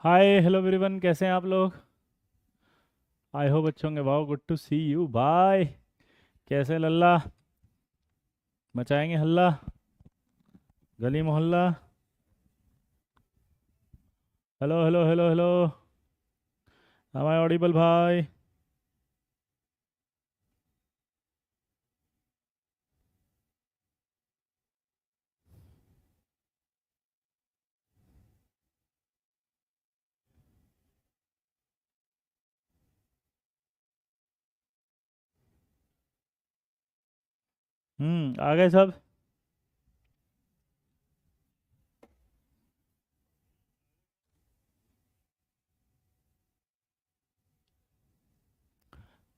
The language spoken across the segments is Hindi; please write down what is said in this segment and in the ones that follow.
हाय हेलो एवरीवन, कैसे हैं आप लोग? आई होप अच्छे होंगे। Wow, good to see you bye. कैसे लल्ला? मचाएंगे हल्ला गली मोहल्ला। Hello hello hello hello. हमारे ऑडिबल भाई। आ गए सब।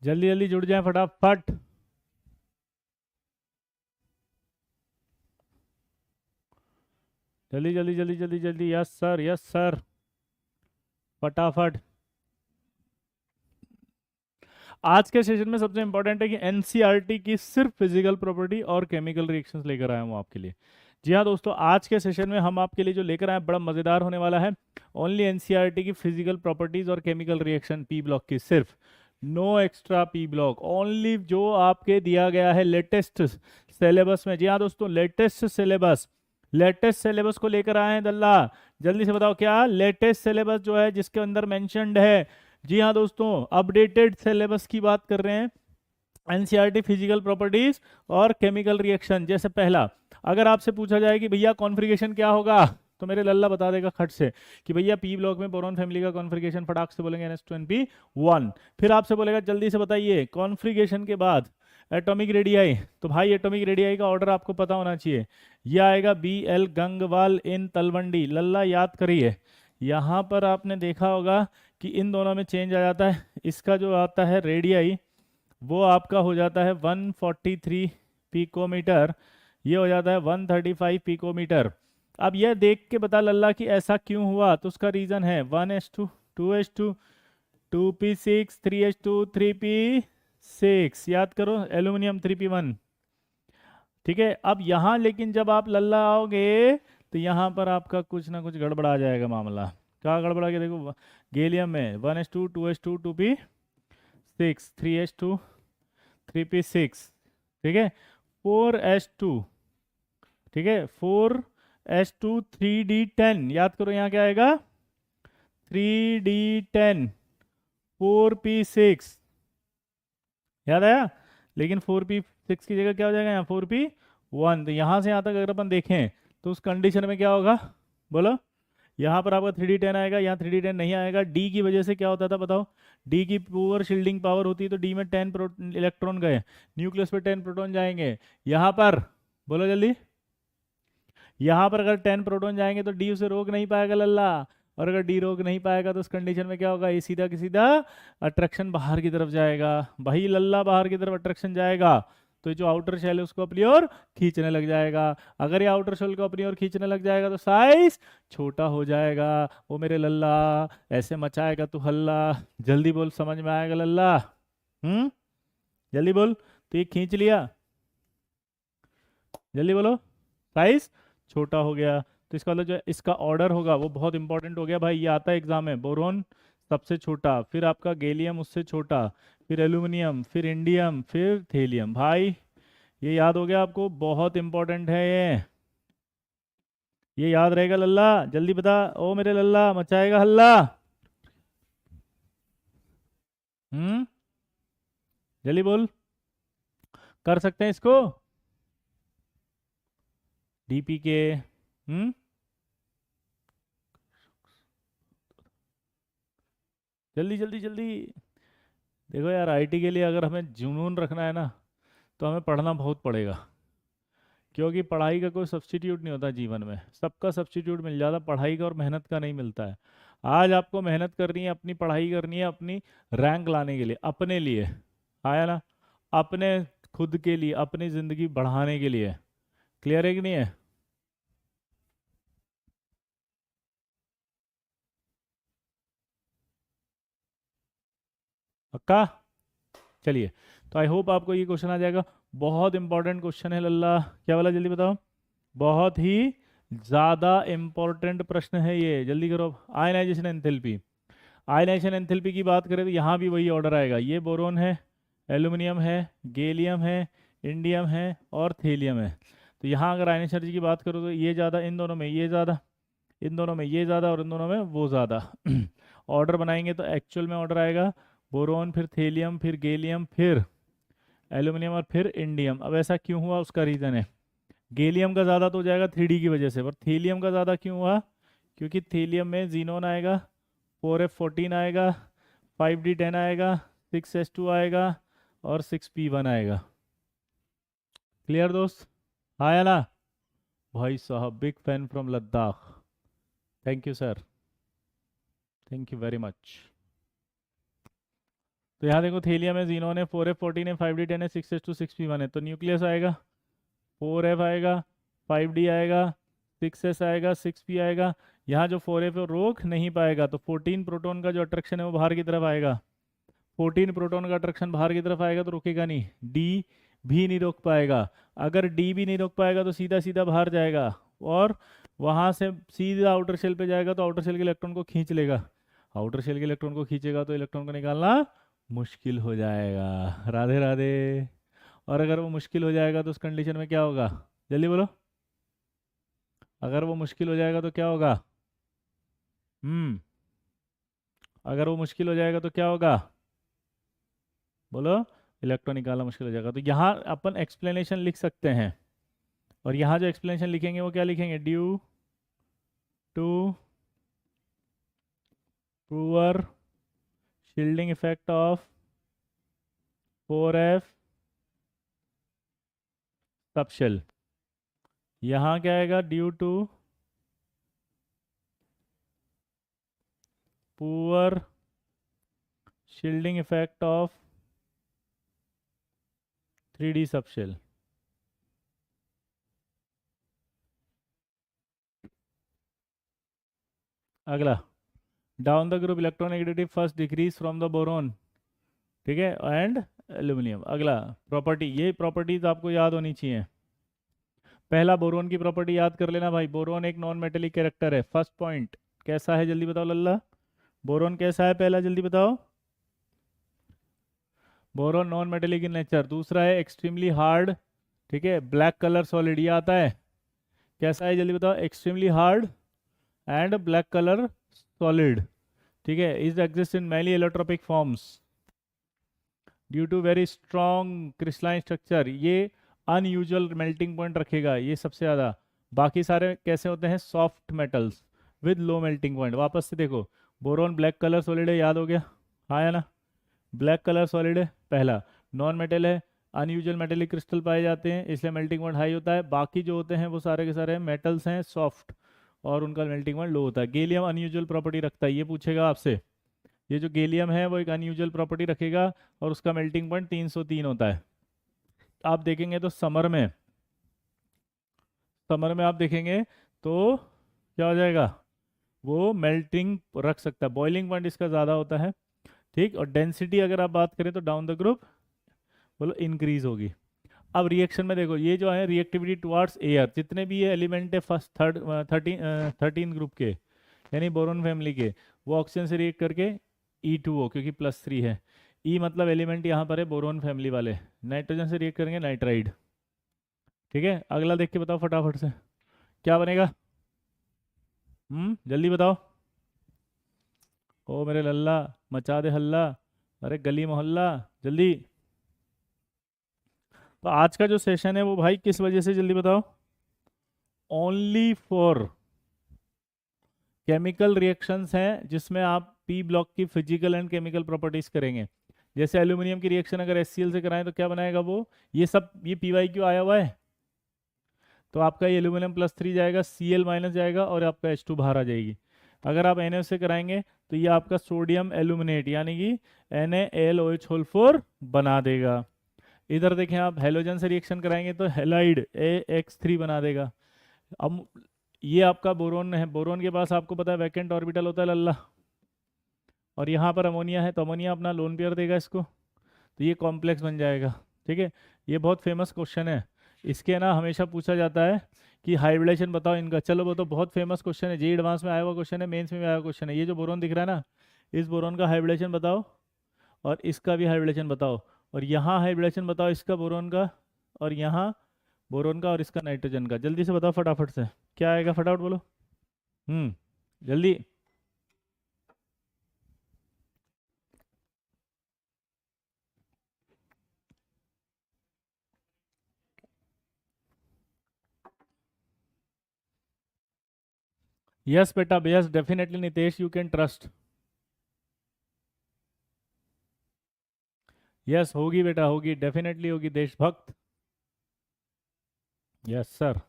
जल्दी जल्दी जुड़ जाएं फटाफट। जल्दी जल्दी जल्दी जल्दी जल्दी, यस सर यस सर। फटाफट। आज के सेशन में सबसे इंपॉर्टेंट है कि एनसीईआरटी की सिर्फ फिजिकल प्रॉपर्टी और केमिकल रिएक्शंस लेकर आया हूँ आपके लिए। जी हाँ दोस्तों, आज के सेशन में हम आपके लिए जो लेकर आए हैं बड़ा मज़ेदार होने वाला है। ओनली एनसीईआरटी की फिजिकल प्रॉपर्टीज और केमिकल रिएक्शन पी ब्लॉक की सिर्फ। No extra P block, only जो आपके दिया गया है लेटेस्ट सिलेबस में। जी हाँ दोस्तों, लेटेस्ट सिलेबस। लेटेस्ट सिलेबस को लेकर आए हैं दल्ला। जल्दी से बताओ क्या लेटेस्ट सिलेबस जो है जिसके अंदर मेंशन्ड है। जी हाँ दोस्तों, अपडेटेड सिलेबस की बात कर रहे हैं। एनसीईआरटी फिजिकल प्रॉपर्टीज और केमिकल रिएक्शन। जैसे पहला, अगर आपसे पूछा जाए कि भैया कॉन्फ़िगरेशन क्या होगा, तो मेरे लल्ला बता देगा खट से कि भैया पी ब्लॉक में बोरॉन फैमिली का कॉन्फ़िगरेशन, फटाक से बोलेंगे NH2NP1। फिर आपसे बोलेगा जल्दी से बताइए कॉन्फ़िगरेशन के बाद एटॉमिक रेडियाई। तो भाई एटॉमिक रेडियाई का ऑर्डर आपको पता होना चाहिए। यह आएगा BL गंगवाल इन तलवंडी। लल्ला याद करिए, यहाँ पर आपने देखा होगा कि इन दोनों में चेंज आ जाता है। इसका जो आता है रेडियाई वो आपका हो जाता है 143 पिकोमीटर, ये हो जाता है 135 पिकोमीटर। अब यह देख के बता लल्ला कि ऐसा क्यों हुआ, तो उसका रीज़न है 1s2 2s2 2p6 3h2 3p6। याद करो, एल्यूमिनियम 3p1। ठीक है, अब यहाँ लेकिन जब आप लल्ला आओगे तो यहाँ पर आपका कुछ ना कुछ गड़बड़ा आ जाएगा मामला। क्या गड़बड़ा के देखो, गैलियम में 1s2 2s2 2p6 3h2 3p6। ठीक है, 4s2। ठीक है, 4s2 3d10। याद करो यहाँ क्या आएगा, 3d10 4p6। याद आया? लेकिन 4p6 की जगह क्या हो जाएगा यहाँ 4p1। तो यहाँ से यहाँ तक अगर अपन देखें तो उस कंडीशन में क्या होगा, बोलो। यहाँ पर आपका 3d10 आएगा, यहाँ 3d10 नहीं आएगा। डी की वजह से क्या होता था बताओ, डी की पुअर शील्डिंग पावर होती है, तो डी में 10 इलेक्ट्रॉन गए, न्यूक्लियस पे 10 प्रोटॉन जाएंगे। यहाँ पर बोलो जल्दी, यहाँ पर अगर 10 प्रोटॉन जाएंगे तो डी उसे रोक नहीं पाएगा लल्ला। और अगर डी रोक नहीं पाएगा तो उस कंडीशन में क्या होगा, ये सीधा की सीधा अट्रैक्शन बाहर की तरफ जाएगा। भाई लल्ला बाहर की तरफ अट्रैक्शन जाएगा तो ये जो आउटर शेल है उसको अपनी ओर खींचने लग जाएगा। अगर ये आउटर शेल को अपनी ओर खींचने लग जाएगा तो साइज छोटा हो जाएगा। वो मेरे लल्ला ऐसे मचाएगा तू हल्ला। जल्दी बोल, समझ में आएगा लल्ला? हम्म, जल्दी बोल। तो ये खींच लिया, जल्दी बोलो। साइज छोटा हो गया, तो इसका मतलब जो इसका ऑर्डर होगा वो बहुत इंपॉर्टेंट हो गया भाई। ये आता है एग्जाम में, बोरोन सबसे छोटा, फिर आपका गैलियम उससे छोटा, फिर एल्यूमिनियम, फिर इंडियम, फिर थेलियम। भाई ये याद हो गया आपको, बहुत इंपॉर्टेंट है ये याद रहेगा लल्ला। जल्दी बता ओ मेरे लल्ला, मचाएगा हल्ला। हम्म, जल्दी बोल। कर सकते हैं इसको डीपी के। जल्दी जल्दी जल्दी। देखो यार, आईटी के लिए अगर हमें जुनून रखना है ना तो हमें पढ़ना बहुत पड़ेगा, क्योंकि पढ़ाई का कोई सब्स्टिट्यूट नहीं होता जीवन में। सबका सब्स्टिट्यूट मिल जाता, पढ़ाई का और मेहनत का नहीं मिलता है। आज आपको मेहनत करनी है, अपनी पढ़ाई करनी है, अपनी रैंक लाने के लिए, अपने लिए। आया ना? अपने खुद के लिए, अपनी ज़िंदगी बढ़ाने के लिए। क्लियर है कि नहीं है? पक्का? चलिए, तो आई होप आपको ये क्वेश्चन आ जाएगा। बहुत इंपॉर्टेंट क्वेश्चन है लल्ला। क्या वाला, जल्दी बताओ। बहुत ही ज़्यादा इम्पोर्टेंट प्रश्न है ये, जल्दी करो। आयनाइजेशन एंथैल्पी, आयनाइजेशन एंथैल्पी की बात करें तो यहाँ भी वही ऑर्डर आएगा। ये बोरोन है, एल्यूमिनियम है, गैलियम है, इंडियम है और थेलियम है। तो यहाँ अगर आयनाइजेशन एनर्जी की बात करो तो ये ज़्यादा, इन दोनों में ये ज़्यादा, इन दोनों में ये ज़्यादा और इन दोनों में वो ज़्यादा। ऑर्डर बनाएंगे तो एक्चुअल में ऑर्डर आएगा बोरोन, फिर थेलियम, फिर गैलियम, फिर एल्यूमिनियम और फिर इंडियम। अब ऐसा क्यों हुआ, उसका रीज़न है। गैलियम का ज़्यादा तो हो जाएगा 3D की वजह से, पर थेलियम का ज़्यादा क्यों हुआ? क्योंकि थेलियम में जीनोन आएगा, 4F14 आएगा, 5D10 आएगा, 6S2 आएगा और 6P1 आएगा। क्लियर दोस्त? हाँ या ना? भाई साहब big fan from Ladakh, thank you sir, thank you very much. तो यहाँ देखो थेलियम है, जीनोन है, 4F14 है, 5D10 है, 6S2 6P1 है। तो न्यूक्लियस आएगा, 4F आएगा, 5D आएगा, 6S आएगा, 6P आएगा। यहाँ जो 4F है रोक नहीं पाएगा, तो 14 प्रोटॉन का जो अट्रैक्शन है वो बाहर की तरफ आएगा। 14 प्रोटॉन का अट्रैक्शन बाहर की तरफ आएगा तो रुकेगा नहीं, डी भी नहीं रोक पाएगा। अगर डी भी नहीं रोक पाएगा तो सीधा सीधा बाहर जाएगा और वहाँ से सीधा आउटर शेल पे जाएगा, तो आउटर शेल के इलेक्ट्रॉन को खींच लेगा। आउटर शेल के इलेक्ट्रॉन को खींचेगा तो इलेक्ट्रॉन को निकालना मुश्किल हो जाएगा। राधे राधे। और अगर वो मुश्किल हो जाएगा तो उस कंडीशन में क्या होगा, जल्दी बोलो। अगर वो मुश्किल हो जाएगा तो क्या होगा? अगर वो मुश्किल हो जाएगा तो क्या होगा, बोलो। इलेक्ट्रॉन निकालना मुश्किल हो जाएगा। तो यहाँ अपन एक्सप्लेनेशन लिख सकते हैं, और यहाँ जो एक्सप्लेनेशन लिखेंगे वो क्या लिखेंगे? Due to poor shielding effect of 4F subshell. यहाँ क्या आएगा? Due to poor shielding effect of 3D subshell. अगला, down the group electronegative first decrease from the boron, ठीक है, एंड एल्यूमिनियम। अगला प्रॉपर्टी, ये प्रॉपर्टीज आपको याद होनी चाहिए। पहला बोरोन की प्रॉपर्टी याद कर लेना भाई, बोरोन एक नॉन मेटेलिक कैरेक्टर है। फर्स्ट पॉइंट कैसा है, जल्दी बताओ लल्ला। बोरोन कैसा है पहला, जल्दी बताओ। Boron non metallic in nature. दूसरा है एक्सट्रीमली हार्ड, ठीक है, ब्लैक कलर सॉलिड, ये आता है। कैसा है जल्दी बताओ? Extremely hard and black colour solid, ठीक है। Is exist in many allotropic forms due to very strong crystalline structure. ये अनयूजुअल मेल्टिंग पॉइंट रखेगा ये सबसे ज़्यादा। बाकी सारे कैसे होते हैं? Soft metals with low melting point. वापस से देखो, बोरोन ब्लैक कलर सॉलिड है, याद हो गया? हाँ या ना? ब्लैक कलर सॉलिड है पहला, नॉन मेटल है, अनयूजुअल मेटेलिक क्रिस्टल पाए जाते हैं इसलिए मेल्टिंग पॉइंट हाई होता है। बाकी जो होते हैं वो सारे के सारे मेटल्स हैं सॉफ्ट, और उनका मेल्टिंग पॉइंट लो होता है। गैलियम अनयूजुअल प्रॉपर्टी रखता है, ये पूछेगा आपसे। ये जो गैलियम है वो एक अनयूजुअल प्रॉपर्टी रखेगा और उसका मेल्टिंग पॉइंट 303 होता है। आप देखेंगे तो समर में आप देखेंगे तो क्या हो जाएगा, वो मेल्टिंग रख सकता है, बॉइलिंग पॉइंट इसका ज़्यादा होता है, ठीक। और डेंसिटी अगर आप बात करें तो डाउन द ग्रुप बोलो इंक्रीज होगी। अब रिएक्शन में देखो, ये जो है रिएक्टिविटी टुवार्ड्स एयर, जितने भी ये एलिमेंट है फर्स्ट 13 ग्रुप के, यानी बोरोन फैमिली के, वो ऑक्सीजन से रिएक्ट करके E2O, क्योंकि +3 है। E मतलब एलिमेंट यहाँ पर है बोरोन फैमिली वाले, नाइट्रोजन से रिएक्ट करेंगे नाइट्राइड, ठीक है। अगला देख के बताओ फटाफट से क्या बनेगा। जल्दी बताओ। ओ मेरे लल्ला, मचा दे हल्ला, अरे गली मोहल्ला, जल्दी। तो आज का जो सेशन है वो भाई किस वजह से, जल्दी बताओ। ओनली फॉर केमिकल रिएक्शंस हैं जिसमें आप पी ब्लॉक की फिजिकल एंड केमिकल प्रॉपर्टीज करेंगे। जैसे एल्यूमिनियम की रिएक्शन अगर HCl से कराएं तो क्या बनाएगा वो, ये सब ये PyQ आया हुआ है, तो आपका ये एल्यूमिनियम +3 जाएगा, Cl- जाएगा और आपका H2 बाहर आ जाएगी। अगर आप Na से कराएंगे तो ये आपका सोडियम एल्यूमिनेट यानी कि NaLOH4 बना देगा। इधर देखें आप, हेलोजन से रिएक्शन कराएंगे तो हेलाइड AX3 बना देगा। अब ये आपका बोरोन है, बोरोन के पास आपको पता है वैकेंट ऑर्बिटल होता है लल्ला, और यहाँ पर अमोनिया है, तो अमोनिया अपना लोन पेयर देगा इसको, तो ये कॉम्प्लेक्स बन जाएगा, ठीक है। ये बहुत फेमस क्वेश्चन है, इसके ना हमेशा पूछा जाता है कि हाइब्रिडेशन बताओ इनका। चलो वो तो बहुत फेमस क्वेश्चन है, जी एडवांस में आया हुआ क्वेश्चन है, मेंस में भी आया हुआ क्वेश्चन है। ये जो बोरोन दिख रहा है ना, इस बोरोन का हाइब्रिडेशन बताओ और इसका भी हाइब्रिडेशन बताओ, और यहाँ हाइब्रिडेशन बताओ इसका बोरोन का, और यहाँ बोरोन का और इसका नाइट्रोजन का। जल्दी से बताओ फटाफट से, क्या आएगा फटाफट बोलो। जल्दी। यस बेटा, yes definitely Nitesh, you can trust. Yes होगी बेटा, होगी डेफिनेटली होगी, देशभक्त। Yes sir.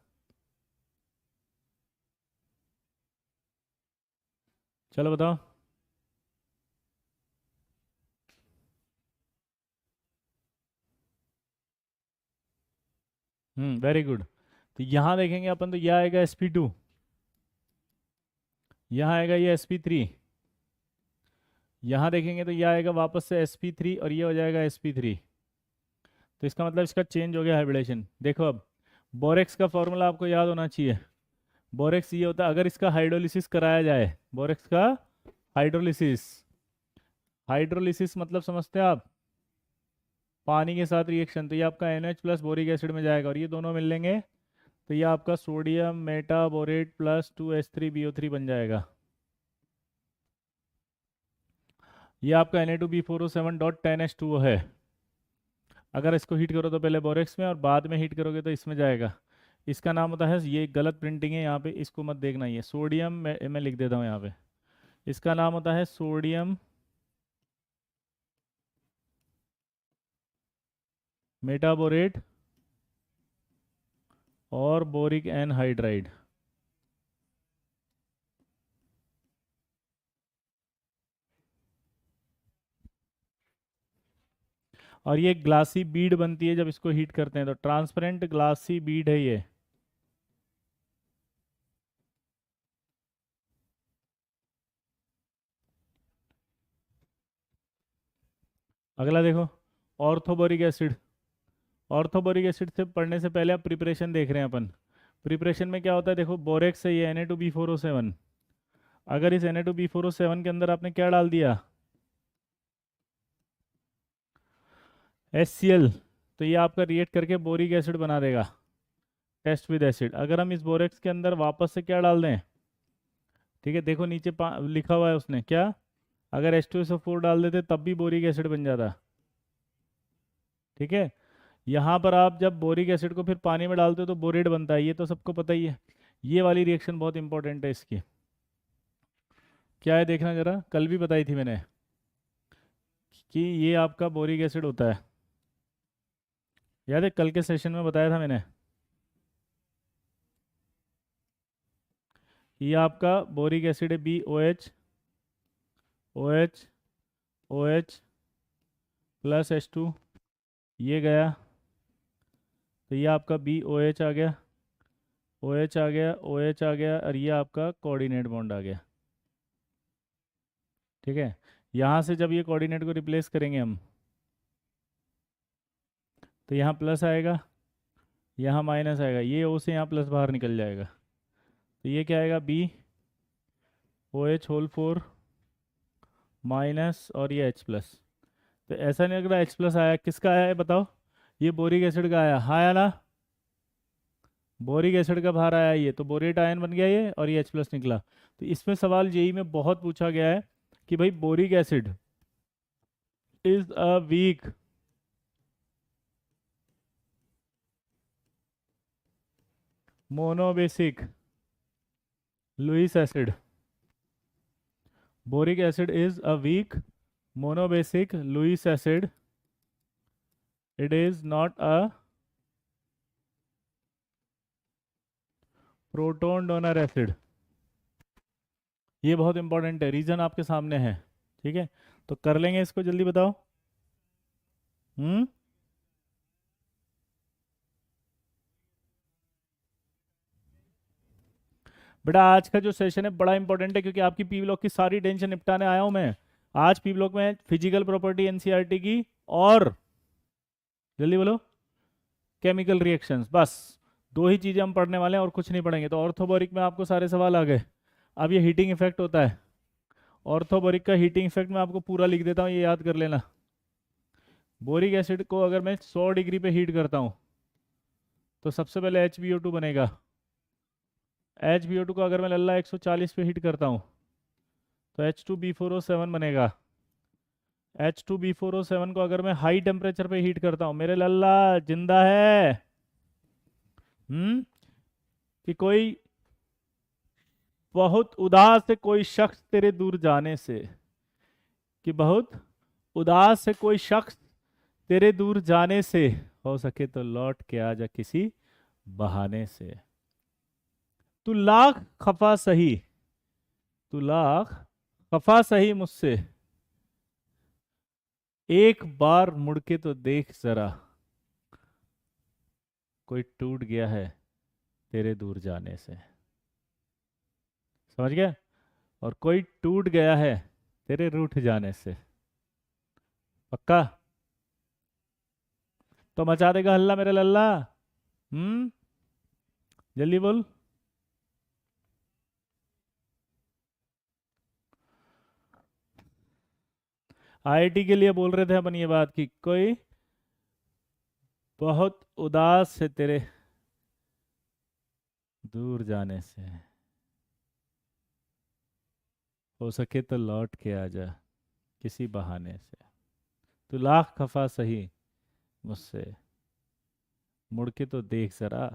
चलो बताओ। Very good. तो यहाँ देखेंगे अपन, तो यह आएगा sp2, यहाँ आएगा ये sp3, यहाँ देखेंगे तो यह आएगा वापस से sp3 और ये हो जाएगा sp3। तो इसका मतलब इसका चेंज हो गया हाइब्रिडेशन। देखो अब बोरेक्स का फॉर्मूला आपको याद होना चाहिए। बोरेक्स ये होता है, अगर इसका हाइड्रोलिसिस कराया जाए, बोरेक्स का हाइड्रोलिसिस, हाइड्रोलिसिस मतलब समझते हैं आप, पानी के साथ रिएक्शन, तो ये आपका NH प्लस बोरिक एसिड में जाएगा और ये दोनों मिल लेंगे, तो ये आपका सोडियम मेटाबोरेट प्लस 2H3BO3 बन जाएगा। ये आपका Na2B4O7.10H2O है। अगर इसको हीट करो तो पहले बोरेक्स में और बाद में हीट करोगे तो इसमें जाएगा। इसका नाम होता है, ये गलत प्रिंटिंग है यहाँ पे, इसको मत देखना, ये सोडियम मैं लिख देता हूँ यहाँ पे, इसका नाम होता है सोडियम मेटाबोरेट और बोरिक एनहाइड्राइड। और ये ग्लासी बीड बनती है जब इसको हीट करते हैं, तो ट्रांसपेरेंट ग्लासी बीड है ये। अगला देखो, ऑर्थोबोरिक एसिड। ऑर्थोबोरिक एसिड से पढ़ने से पहले आप प्रिपरेशन देख रहे हैं अपन। प्रिपरेशन में क्या होता है, देखो बोरेक्स है ये Na2B4O7, अगर इस Na2B4O7 के अंदर आपने क्या डाल दिया, HCl, तो ये आपका रिएक्ट करके बोरिक एसिड बना देगा, टेस्ट विद एसिड। अगर हम इस बोरेक्स के अंदर वापस से क्या डाल दें, ठीक है देखो नीचे लिखा हुआ है उसने क्या, अगर H2SO4 डाल देते तब भी बोरिक एसिड बन जाता। ठीक है, यहाँ पर आप जब बोरिक एसिड को फिर पानी में डालते हो तो बोरेट बनता है, ये तो सबको पता ही है। ये वाली रिएक्शन बहुत इंपॉर्टेंट है इसकी। क्या है देखना जरा, कल भी बताई थी मैंने कि ये आपका बोरिक एसिड होता है, याद है कल के सेशन में बताया था मैंने। ये आपका बोरिक एसिड है BOH, OH, OH plus H2, ये गया, तो ये आपका BOH आ गया, OH आ गया, OH आ गया, और ये आपका कोऑर्डिनेट बॉन्ड आ गया। ठीक है, यहाँ से जब ये कोऑर्डिनेट को रिप्लेस करेंगे हम, तो यहाँ प्लस आएगा, यहाँ माइनस आएगा, ये O से यहाँ प्लस बाहर निकल जाएगा, तो ये क्या आएगा BOH होल 4 माइनस और ये H प्लस। तो ऐसा नहीं लग रहा H प्लस आया, किसका आया है बताओ, ये बोरिक एसिड का आया, हाँ आया ना, बोरिक एसिड का बाहर आया ये, तो बोरेट आयन बन गया ये, और ये H प्लस निकला। तो इसमें सवाल जेई में बहुत पूछा गया है कि भाई boric acid is a weak monobasic Lewis acid, boric acid is a weak monobasic Lewis acid, it is not a proton donor acid। ये बहुत इंपॉर्टेंट है, रीजन आपके सामने है। ठीक है, तो कर लेंगे इसको, जल्दी बताओ। हम्म बेटा आज का जो सेशन है बड़ा इंपॉर्टेंट है, क्योंकि आपकी पी ब्लॉक की सारी टेंशन निपटाने आया हूं मैं। आज पी ब्लॉक में फिजिकल प्रॉपर्टी एनसीईआरटी की, और जल्दी बोलो केमिकल रिएक्शंस, बस दो ही चीज़ें हम पढ़ने वाले हैं और कुछ नहीं पढ़ेंगे। तो ऑर्थोबोरिक में आपको सारे सवाल आ गए। अब ये हीटिंग इफेक्ट होता है, ऑर्थोबोरिक का हीटिंग इफेक्ट मैं आपको पूरा लिख देता हूँ, ये याद कर लेना। बोरिक एसिड को अगर मैं 100 डिग्री पे हीट करता हूँ तो सबसे पहले HbO2 बनेगा। HbO2 को अगर मैं लल्ला 140 पे हीट करता हूँ तो H2B4O7 बनेगा। H2B4O7 को अगर मैं हाई टेम्परेचर पे हीट करता हूँ, मेरे लल्ला जिंदा है? कि कोई बहुत उदास है कोई शख्स तेरे दूर जाने से, कि बहुत उदास है कोई शख्स तेरे दूर जाने से, हो सके तो लौट के आ जा किसी बहाने से। तू लाख खफा सही, तू लाख खफा सही मुझसे, एक बार मुड़ के तो देख जरा, कोई टूट गया है तेरे दूर जाने से। समझ गया? और कोई टूट गया है तेरे रूठ जाने से। पक्का? तो मचा देगा हल्ला मेरे लल्ला। जल्दी बोल। IIT के लिए बोल रहे थे अपन ये बात कि कोई बहुत उदास है तेरे दूर जाने से, हो सके तो लौट के आ जा किसी बहाने से। तू लाख खफा सही मुझसे, मुड़ के तो देख जरा,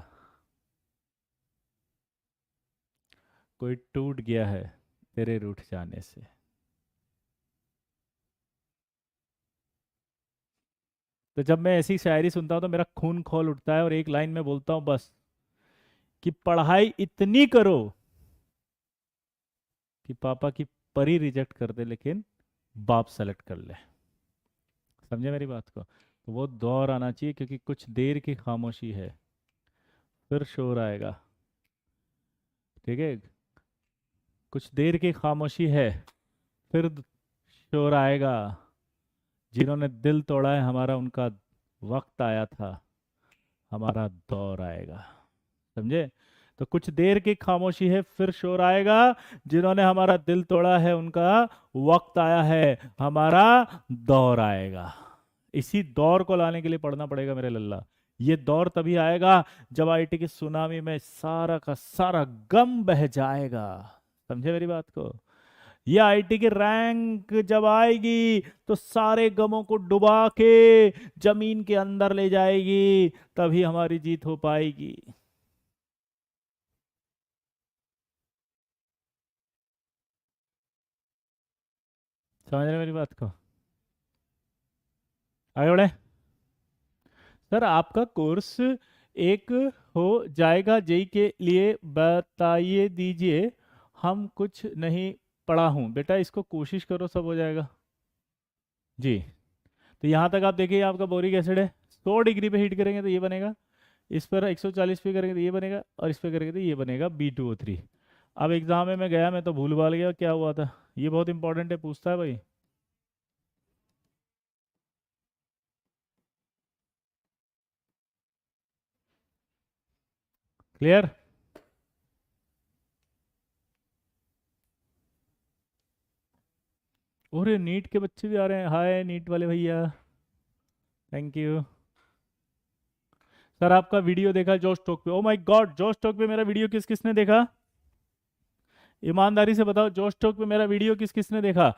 कोई टूट गया है तेरे रूठ जाने से। तो जब मैं ऐसी शायरी सुनता हूँ तो मेरा खून खौल उठता है और एक लाइन में बोलता हूँ बस, कि पढ़ाई इतनी करो कि पापा की परी रिजेक्ट कर दे लेकिन बाप सेलेक्ट कर ले। समझे मेरी बात को? तो वो दौर आना चाहिए, क्योंकि कुछ देर की खामोशी है फिर शोर आएगा। ठीक है? कुछ देर की खामोशी है फिर शोर आएगा। जिन्होंने दिल तोड़ा है हमारा, उनका वक्त आया था, हमारा दौर आएगा। समझे? तो कुछ देर की खामोशी है फिर शोर आएगा, जिन्होंने हमारा दिल तोड़ा है उनका वक्त आया है, हमारा दौर आएगा। इसी दौर को लाने के लिए पढ़ना पड़ेगा मेरे लल्ला। ये दौर तभी आएगा जब IIT की सुनामी में सारा का सारा गम बह जाएगा। समझे मेरी बात को? ये IIT की रैंक जब आएगी तो सारे गमों को डुबा के जमीन के अंदर ले जाएगी, तभी हमारी जीत हो पाएगी। समझ रहे मेरी बात को? आगे बढ़े। सर आपका कोर्स एक हो जाएगा जेई के लिए, बताइए दीजिए, हम कुछ नहीं पढ़ा हूँ बेटा, इसको कोशिश करो सब हो जाएगा जी। तो यहाँ तक आप देखिए, आपका बोरिक एसिड है, 100 डिग्री पे हीट करेंगे तो ये बनेगा, इस पर 140 पे करेंगे तो ये बनेगा, और इस पे करेंगे तो ये बनेगा B2O3। अब एग्जाम में मैं गया, मैं तो भूल भाल गया क्या हुआ था। ये बहुत इंपॉर्टेंट है, पूछता है भाई। क्लियर? अरे नीट के बच्चे भी आ रहे हैं, हाय नीट वाले भैया, थैंक यू। सर आपका वीडियो देखा जोश टॉक पे? ओ माय गॉड, जोश टॉक पे मेरा वीडियो किस किसने देखा? ईमानदारी से बताओ, जोश टॉक पे मेरा वीडियो किस किसने देखा?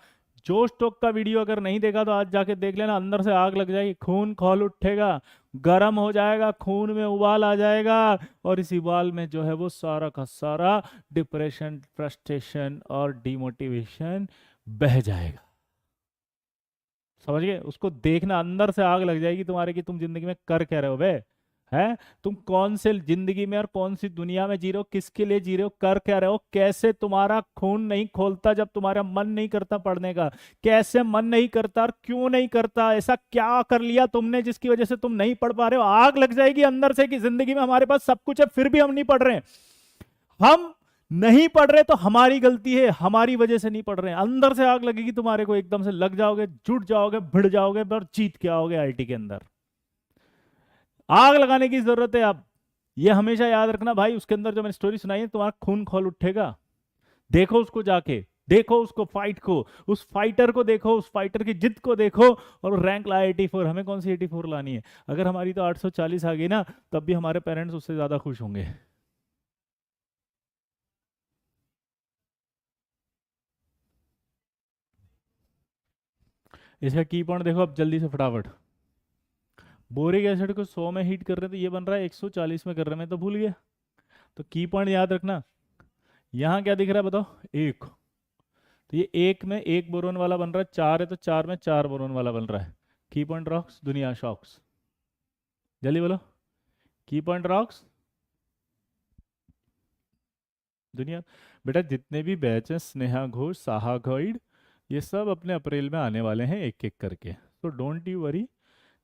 जोश टॉक का वीडियो अगर नहीं देखा तो आज जाके देख लेना, अंदर से आग लग जाएगी, खून खौल उठेगा, गर्म हो जाएगा, खून में उबाल आ जाएगा, और इस उबाल में जो है वो सारा का सारा डिप्रेशन, फ्रस्ट्रेशन और डिमोटिवेशन बह जाएगा। समझ गए? उसको देखना, अंदर से आग लग जाएगी तुम्हारे कि तुम जिंदगी में कर क्या रहे हो बे, हैं? तुम कौन से जिंदगी में और कौन सी दुनिया में जी रहे हो, किसके लिए जी रहे हो, कर क्या रहे हो, कैसे तुम्हारा खून नहीं खोलता जब तुम्हारा मन नहीं करता पढ़ने का, कैसे मन नहीं करता और क्यों नहीं करता, ऐसा क्या कर लिया तुमने जिसकी वजह से तुम नहीं पढ़ पा रहे हो। आग लग जाएगी अंदर से कि जिंदगी में हमारे पास सब कुछ है फिर भी हम नहीं पढ़ रहे हैं। हम नहीं पढ़ रहे तो हमारी गलती है, हमारी वजह से नहीं पढ़ रहे हैं। अंदर से आग लगेगी तुम्हारे को, एकदम से लग जाओगे, जुट जाओगे, भिड़ जाओगे और जीत के आओगे IIT के अंदर। आग लगाने की जरूरत है अब। ये हमेशा याद रखना भाई, उसके अंदर जो मैंने स्टोरी सुनाई है तुम्हारा खून खौल उठेगा। देखो उसको जाके, देखो उसको फाइट को, उस फाइटर को देखो, उस फाइटर की जिद को देखो। और रैंक ला 84, हमें कौन सी 84 लानी है? अगर हमारी तो 840 आ गई ना, तब भी हमारे पेरेंट्स उससे ज्यादा खुश होंगे। इसका की पॉइंट देखो अब जल्दी से फटाफट। बोरिक एसिड को 100 में हीट कर रहे हैं तो ये बन रहा है 140 में कर रहे हैं, मैं तो भूल गया। तो की पॉइंट याद रखना। यहाँ क्या दिख रहा है बताओ? एक। तो ये एक में एक बोरोन वाला बन रहा है, चार है तो चार में चार बोरोन वाला बन रहा है। की पॉइंट रॉक्स, दुनिया शॉक्स। जल्दी बोलो। की पॉइंट रॉक्स, दुनिया। बेटा जितने भी बैच हैं, स्नेहा घोष, साहा गाइड, ये सब अपने अप्रैल में आने वाले हैं एक एक करके। तो डोंट यू वरी,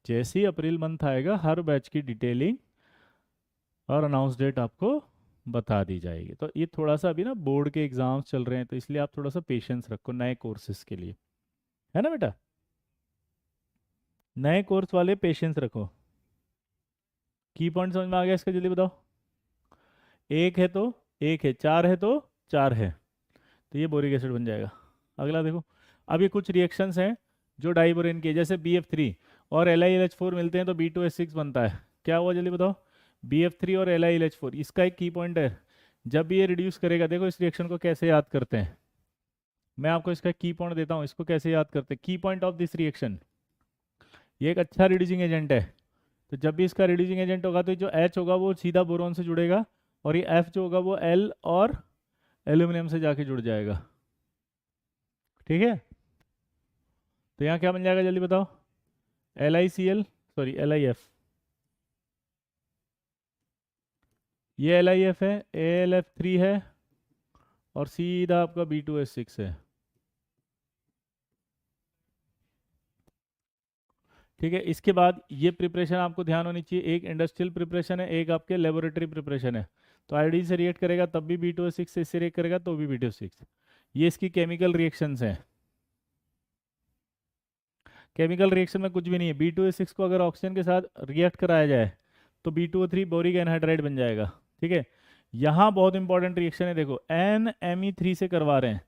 जैसे ही अप्रैल मंथ आएगा हर बैच की डिटेलिंग और अनाउंस डेट आपको बता दी जाएगी। तो ये थोड़ा सा अभी ना बोर्ड के एग्जाम्स चल रहे हैं, तो इसलिए आप थोड़ा सा पेशेंस रखो नए कोर्सेज के लिए, है ना बेटा? नए कोर्स वाले पेशेंस रखो। की पॉइंट समझ में आ गया इसका? जल्दी बताओ। एक है तो एक है, चार है तो चार है, तो ये बोरिक एसिड बन जाएगा। अगला देखो। अब ये कुछ रिएक्शंस हैं जो डाइबोरेन के, जैसे BF3 और LiLH4 मिलते हैं तो B2H6 बनता है। क्या हुआ जल्दी बताओ? BF3 और LiLH4, इसका एक की पॉइंट है। जब भी ये रिड्यूस करेगा, देखो इस रिएक्शन को कैसे याद करते हैं, मैं आपको इसका की पॉइंट देता हूँ, इसको कैसे याद करते हैं। की पॉइंट ऑफ दिस रिएक्शन, ये एक अच्छा रिड्यूसिंग एजेंट है। तो जब भी इसका रिड्यूसिंग एजेंट होगा तो जो H होगा वो सीधा बोरोन से जुड़ेगा, और ये F जो होगा वो L और एल्यूमिनियम से जाके जुड़ जाएगा। ठीक है? तो यहाँ क्या बन जाएगा जल्दी बताओ? LiCl, सॉरी LiF, ये LiF है, AlF3 है, और सीधा आपका B2H6 है। ठीक है? इसके बाद ये प्रिपरेशन आपको ध्यान होनी चाहिए, एक इंडस्ट्रियल प्रिपरेशन है, एक आपके लेबोरेटरी प्रिपरेशन है। तो आयोडीन से रिएक्ट करेगा तब भी B2H6 से, इससे रिएक्ट करेगा तो भी B2H6। ये इसकी केमिकल रिएक्शंस हैं। केमिकल रिएक्शन में कुछ भी नहीं है। B2H6 को अगर ऑक्सीजन के साथ रिएक्ट कराया जाए तो B2O3 बोरिक एनहाइड्राइड बन जाएगा। ठीक है? यहाँ बहुत इंपॉर्टेंट रिएक्शन है, देखो NMe3 से करवा रहे हैं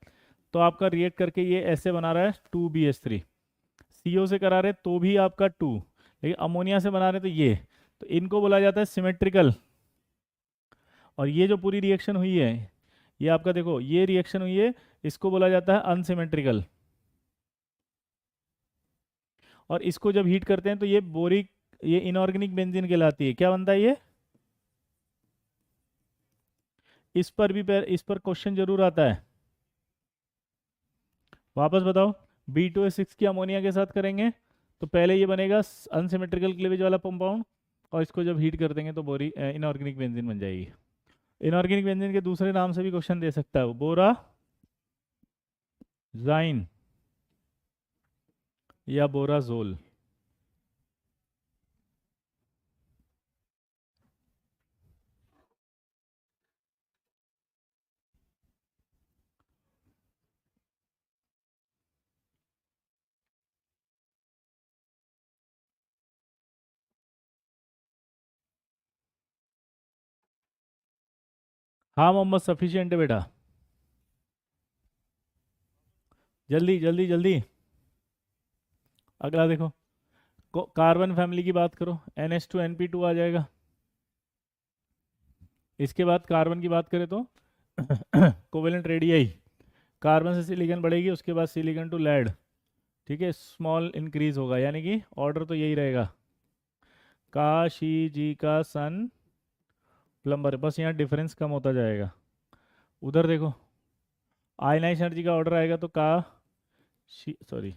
तो आपका रिएक्ट करके ये ऐसे बना रहा है 2BH3। CO से करा रहे तो भी आपका 2, लेकिन अमोनिया से बना रहे तो ये, तो इनको बोला जाता है सिमेट्रिकल। और ये जो पूरी रिएक्शन हुई है, ये आपका देखो ये रिएक्शन हुई है, इसको बोला जाता है अनसिमेट्रिकल। और इसको जब हीट करते हैं तो ये बोरिक, ये इनऑर्गेनिक बेंजीन कहलाती है। क्या बनता है ये? इस पर क्वेश्चन जरूर आता है। वापस बताओ। B2H6 की अमोनिया के साथ करेंगे तो पहले ये बनेगा अनसिमेट्रिकल क्लीवेज वाला कंपाउंड, और इसको जब हीट कर देंगे तो बोरी इनऑर्गेनिक बेंजीन बन जाएगी। इनऑर्गेनिक बेंजीन के दूसरे नाम से भी क्वेश्चन दे सकता है वो, बोरा जाइन या बोराजोल। हाँ मोहम्मद, सफिशियंट है बेटा। जल्दी जल्दी जल्दी। अगला देखो। कार्बन फैमिली की बात करो, NH2 NP2 आ जाएगा। इसके बाद कार्बन की बात करें तो कोवेलेंट रेडियाई, कार्बन से सिलिकॉन बढ़ेगी, उसके बाद सिलिकॉन टू लेड। ठीक है? स्मॉल इंक्रीज होगा, यानी कि ऑर्डर तो यही रहेगा, का, शी, जी का, सन, प्लम्बर, बस यहाँ डिफरेंस कम होता जाएगा। उधर देखो आयनाइज एनर्जी का ऑर्डर आएगा तो का, शी, सॉरी,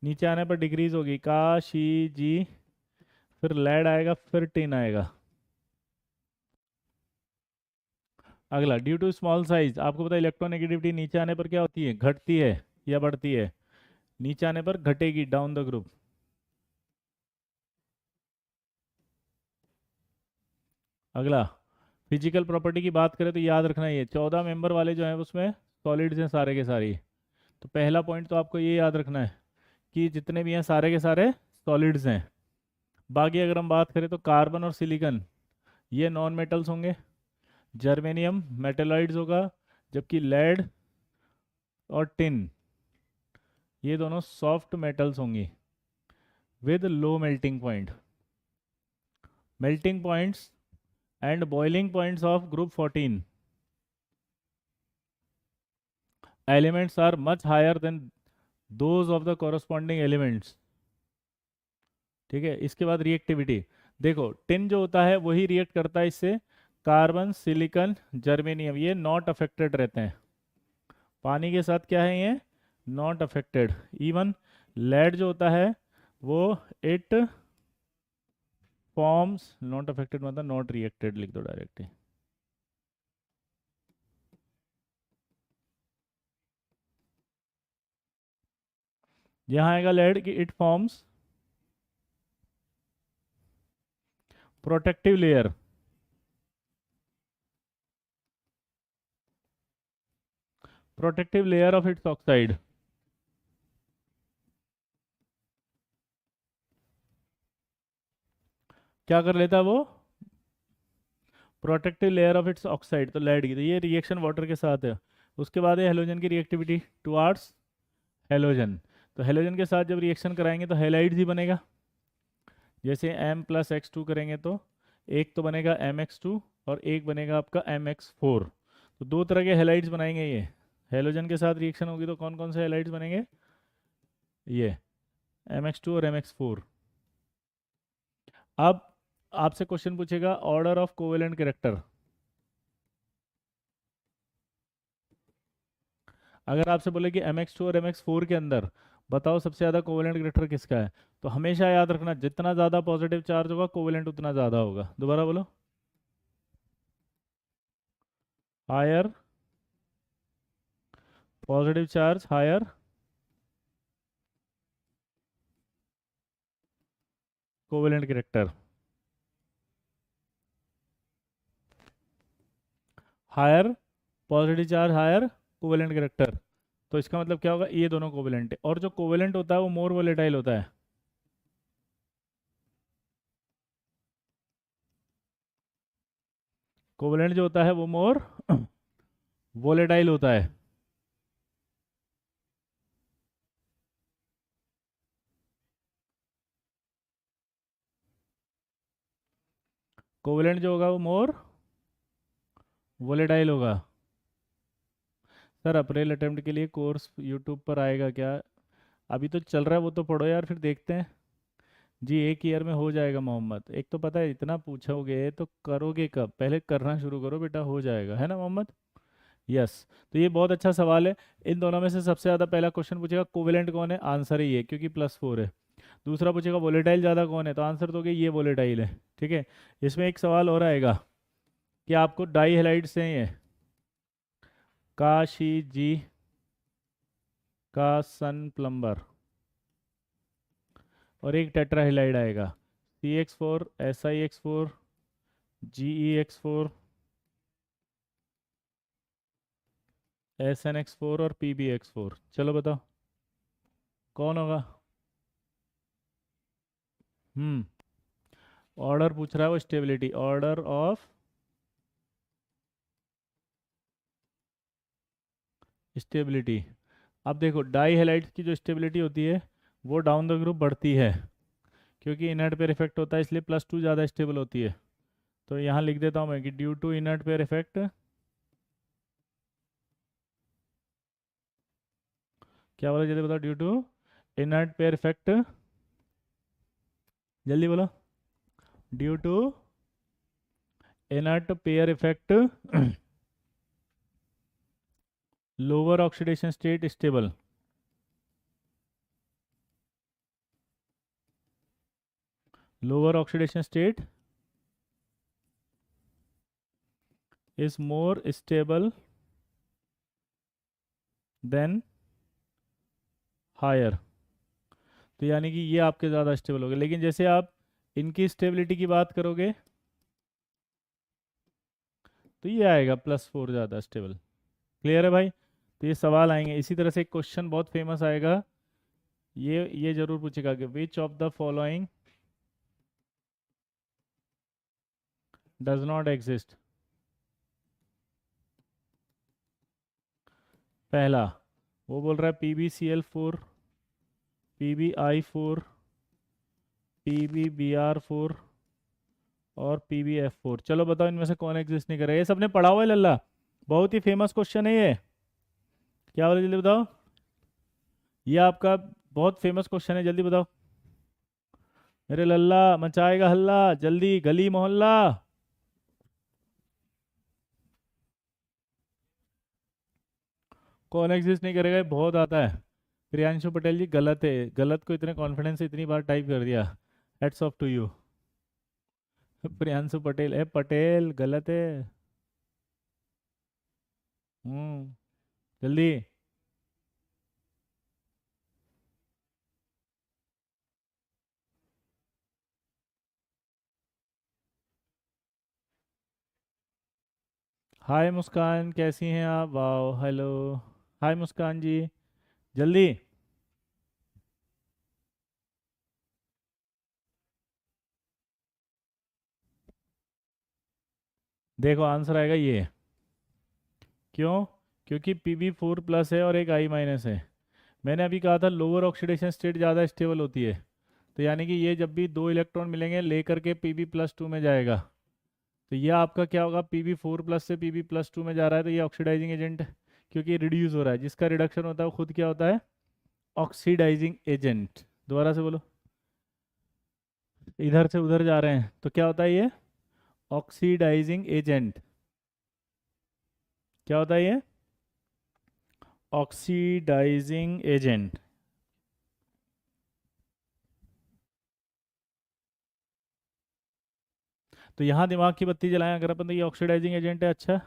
नीचे आने पर डिक्रीज होगी, का, शी, जी, फिर लेड आएगा, फिर टिन आएगा। अगला, ड्यू टू स्मॉल साइज, आपको पता है इलेक्ट्रोनेगेटिविटी नीचे आने पर क्या होती है, घटती है या बढ़ती है? नीचे आने पर घटेगी, डाउन द ग्रुप। अगला, फिजिकल प्रॉपर्टी की बात करें तो याद रखना, ये 14 मेंबर वाले जो हैं उसमें सॉलिड्स हैं सारे के सारे। तो पहला पॉइंट तो आपको ये याद रखना है कि जितने भी हैं सारे के सारे सॉलिड्स हैं। बाकी अगर हम बात करें तो कार्बन और सिलिकॉन, ये नॉन मेटल्स होंगे, जर्मेनियम मेटेलॉइड्स होगा, जबकि लेड और टिन ये दोनों सॉफ्ट मेटल्स होंगी with low melting point. Melting points and boiling points of group 14 elements are much higher than those of the corresponding elements। ठीक है, इसके बाद रिएक्टिविटी देखो, टिन जो होता है वही रिएक्ट करता है इससे, कार्बन सिलिकॉन जर्मेनियम ये नॉट अफेक्टेड रहते हैं, पानी के साथ क्या है ये नॉट अफेक्टेड। इवन लेड जो होता है वो इट फॉर्म्स, नॉट अफेक्टेड मतलब नॉट रिएक्टेड लिख दो डायरेक्टली। यहां आएगा लेड कि it forms protective layer, protective layer of its oxide. क्या कर लेता है वो, protective layer of its oxide, तो लेड की, तो ये रिएक्शन वाटर के साथ है। उसके बाद है हेलोजन की रिएक्टिविटी टुवार्ड्स हेलोजन, तो हेलोजन के साथ जब रिएक्शन कराएंगे तो हेलाइड्स ही बनेगा। जैसे M+X2 करेंगे तो एक तो बनेगा MX2 और एक बनेगा आपका MX4, तो दो तरह के हेलाइड्स बनाएंगे ये। हेलोजन के साथ रिएक्शन होगी तो कौन कौन से हेलाइड्स बनेंगे, ये MX2 और MX4। अब आपसे क्वेश्चन पूछेगा ऑर्डर ऑफ कोवेलेंट कैरेक्टर। अगर आपसे बोले कि MX2 और MX4 के अंदर बताओ सबसे ज़्यादा कोवेलेंट कैरेक्टर किसका है, तो हमेशा याद रखना जितना ज़्यादा पॉजिटिव चार्ज होगा कोवेलेंट उतना ज़्यादा होगा। दोबारा बोलो, higher positive charge higher covalent character, higher positive charge higher covalent character. तो इसका मतलब क्या होगा, ये दोनों कोवेलेंट है, और जो कोवेलेंट होता है वो मोर वोलेटाइल होता है। कोवेलेंट जो होता है वो मोर वोलेटाइल होता है। कोवेलेंट जो होगा वो मोर वोलेटाइल होगा। सर अप्रैल अटेम्प्ट के लिए कोर्स यूट्यूब पर आएगा क्या, अभी तो चल रहा है वो तो पढ़ो यार फिर देखते हैं। जी एक ईयर में हो जाएगा मोहम्मद, एक तो पता है इतना पूछोगे तो करोगे कब, पहले करना शुरू करो बेटा, हो जाएगा, है ना मोहम्मद। यस, तो ये बहुत अच्छा सवाल है। इन दोनों में से सबसे ज़्यादा पहला क्वेश्चन पूछेगा कोवेलेंट कौन है, आंसर ही है क्योंकि +4 है। दूसरा पूछेगा वोलेटाइल ज़्यादा कौन है, तो आंसर तो ये वोलेटाइल है। ठीक है, इसमें एक सवाल और आएगा कि आपको डाई हेलाइड्स हैं ये, काशी जी का सन प्लम्बर, और एक टेट्राहेलाइड आएगा CX4 SiX4 GeX4 SnX4 और PbX4। चलो बताओ कौन होगा। हम्म, ऑर्डर पूछ रहा है वो, स्टेबिलिटी, ऑर्डर ऑफ स्टेबिलिटी। अब देखो डाई हेलाइड्स की जो स्टेबिलिटी होती है वो डाउन द ग्रुप बढ़ती है, क्योंकि इनर्ट पेयर इफेक्ट होता है इसलिए +2 ज़्यादा स्टेबल होती है। तो यहाँ लिख देता हूँ मैं कि due to inert pair effect, क्या बोला जल्दी बताओ, due to inert pair effect, जल्दी बोलो, due to inert pair effect lower oxidation state stable. Lower oxidation state is more stable than higher, तो यानी कि ये आपके ज़्यादा स्टेबल हो गए, लेकिन जैसे आप इनकी स्टेबिलिटी की बात करोगे तो ये आएगा +4 ज़्यादा स्टेबल। क्लियर है भाई, तो ये सवाल आएंगे। इसी तरह से एक क्वेश्चन बहुत फेमस आएगा, ये जरूर पूछेगा कि which of the following does not exist. पहला वो बोल रहा है PbCl4, PbI4, PbBr4 और PbF4। चलो बताओ इनमें से कौन एग्जिस्ट नहीं करेगा। ये सबने पढ़ा हुआ है लल्ला, बहुत ही फेमस क्वेश्चन है ये। क्या बोले, जल्दी बताओ। ये आपका बहुत फेमस क्वेश्चन है, जल्दी बताओ मेरे लल्ला, मचाएगा हल्ला जल्दी गली मोहल्ला। कौन एग्जिस्ट नहीं करेगा, ये बहुत आता है। प्रियांशु पटेल जी गलत है, गलत को इतने कॉन्फिडेंस से इतनी बार टाइप कर दिया, heads off to you. Priyanshu Patel है, पटेल गलत है। जल्दी। हाय मुस्कान, कैसी हैं आप? वाह, हेलो। हाय मुस्कान जी, जल्दी। देखो आंसर आएगा ये। क्यों? क्योंकि Pb4+ है और एक I- है। मैंने अभी कहा था लोअर ऑक्सीडेशन स्टेट ज़्यादा स्टेबल होती है, तो यानी कि ये जब भी 2 इलेक्ट्रॉन मिलेंगे लेकर के Pb+2 में जाएगा। तो ये आपका क्या होगा, Pb4+ से Pb+2 में जा रहा है, तो ये ऑक्सीडाइजिंग एजेंट, क्योंकि रिड्यूस हो रहा है। जिसका रिडक्शन होता है वो खुद क्या होता है, ऑक्सीडाइजिंग एजेंट। दोबारा से बोलो। इधर से उधर जा रहे हैं तो क्या होता है ये, ऑक्सीडाइजिंग एजेंट। क्या होता है ये, ऑक्सीडाइजिंग एजेंट। तो यहाँ दिमाग की बत्ती जलाएं अगर अपन, तो ये ऑक्सीडाइजिंग एजेंट है अच्छा,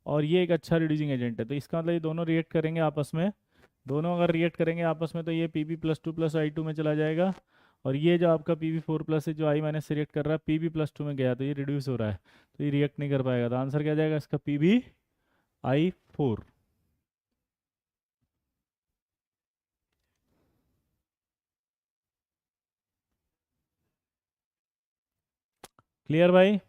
और ये एक अच्छा रिड्यूसिंग एजेंट है। तो इसका मतलब ये दोनों रिएक्ट करेंगे आपस में। दोनों अगर रिएक्ट करेंगे आपस में तो ये Pb+2+ I2 में चला जाएगा, और ये जो आपका Pb4+ है जो I- से रिएक्ट कर रहा है Pb+2 में गया, तो ये रिड्यूस हो रहा है, तो ये रिएक्ट नहीं कर पाएगा। तो आंसर क्या जाएगा इसका, PbI4। क्लियर भाई?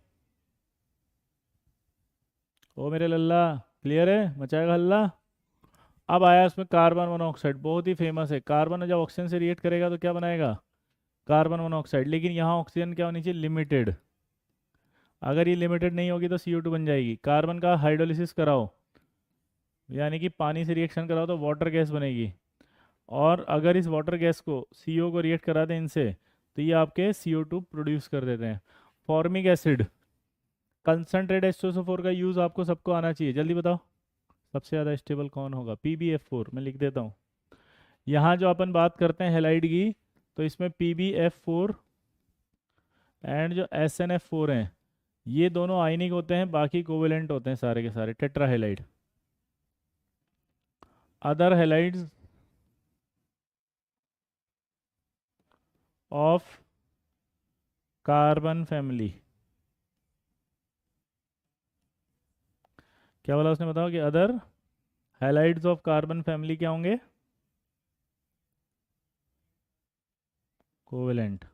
ओ मेरे लल्ला, क्लियर है, मचाएगा हल्ला। अब आया इसमें कार्बन मोनोऑक्साइड, बहुत ही फेमस है। कार्बन जब ऑक्सीजन से रिएक्ट करेगा तो क्या बनाएगा, कार्बन मोनोऑक्साइड। लेकिन यहाँ ऑक्सीजन क्या होनी चाहिए, लिमिटेड। अगर ये लिमिटेड नहीं होगी तो CO2 बन जाएगी। कार्बन का हाइड्रोलिसिस कराओ, यानी कि पानी से रिएक्शन कराओ तो वाटर गैस बनेगी। और अगर इस वाटर गैस को CO को रिएक्ट करा दें इनसे, तो ये आपके CO2 प्रोड्यूस कर देते हैं। फॉर्मिक एसिड, कंसनट्रेट H2SO4 का यूज़ आपको सबको आना चाहिए, जल्दी बताओ सबसे ज़्यादा स्टेबल कौन होगा। PbF4, मैं लिख देता हूँ। यहाँ जो अपन बात करते हैं हेलाइड की, तो इसमें PbF4 एंड जो SnF4 हैं, ये दोनों आयनिक होते हैं, बाकी कोवेलेंट होते हैं सारे के सारे, tetrahalide. Other halides of carbon family. क्या बोला उसने, बताओ कि other halides of carbon family क्या होंगे, कोवेलेंट।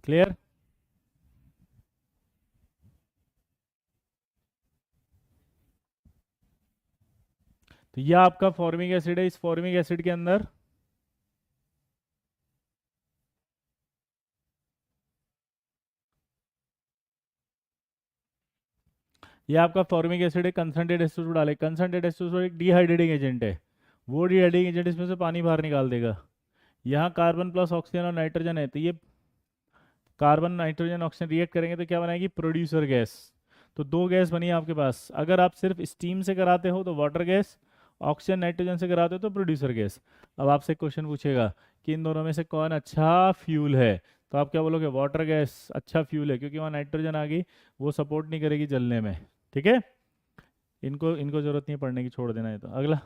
क्लियर? तो यह आपका फॉर्मिक एसिड है। इस फॉर्मिक एसिड के अंदर ये आपका फॉर्मिक एसिड है, कंसनट्रेट H2SO डाले। कंसनट्रेट H2SO एक डिहाइड्रेटिंग एजेंट है, वो डिहाइड्रेटिंग एजेंट इसमें से पानी बाहर निकाल देगा। यहाँ कार्बन प्लस ऑक्सीजन और नाइट्रोजन है, तो ये कार्बन नाइट्रोजन ऑक्सीजन रिएक्ट करेंगे तो क्या बनाएगी, प्रोड्यूसर गैस। तो दो गैस बनी है आपके पास। अगर आप सिर्फ स्टीम से कराते हो तो वाटर गैस, ऑक्सीजन नाइट्रोजन से कराते हो तो प्रोड्यूसर गैस। अब आपसे क्वेश्चन पूछेगा कि इन दोनों में से कौन अच्छा फ्यूल है, तो आप क्या बोलोगे, वाटर गैस अच्छा फ्यूल है, क्योंकि वहाँ नाइट्रोजन आ गई, वो सपोर्ट नहीं करेगी जलने में। ठीक है, इनको इनको जरूरत नहीं पड़ने की, छोड़ देना है। तो अगला,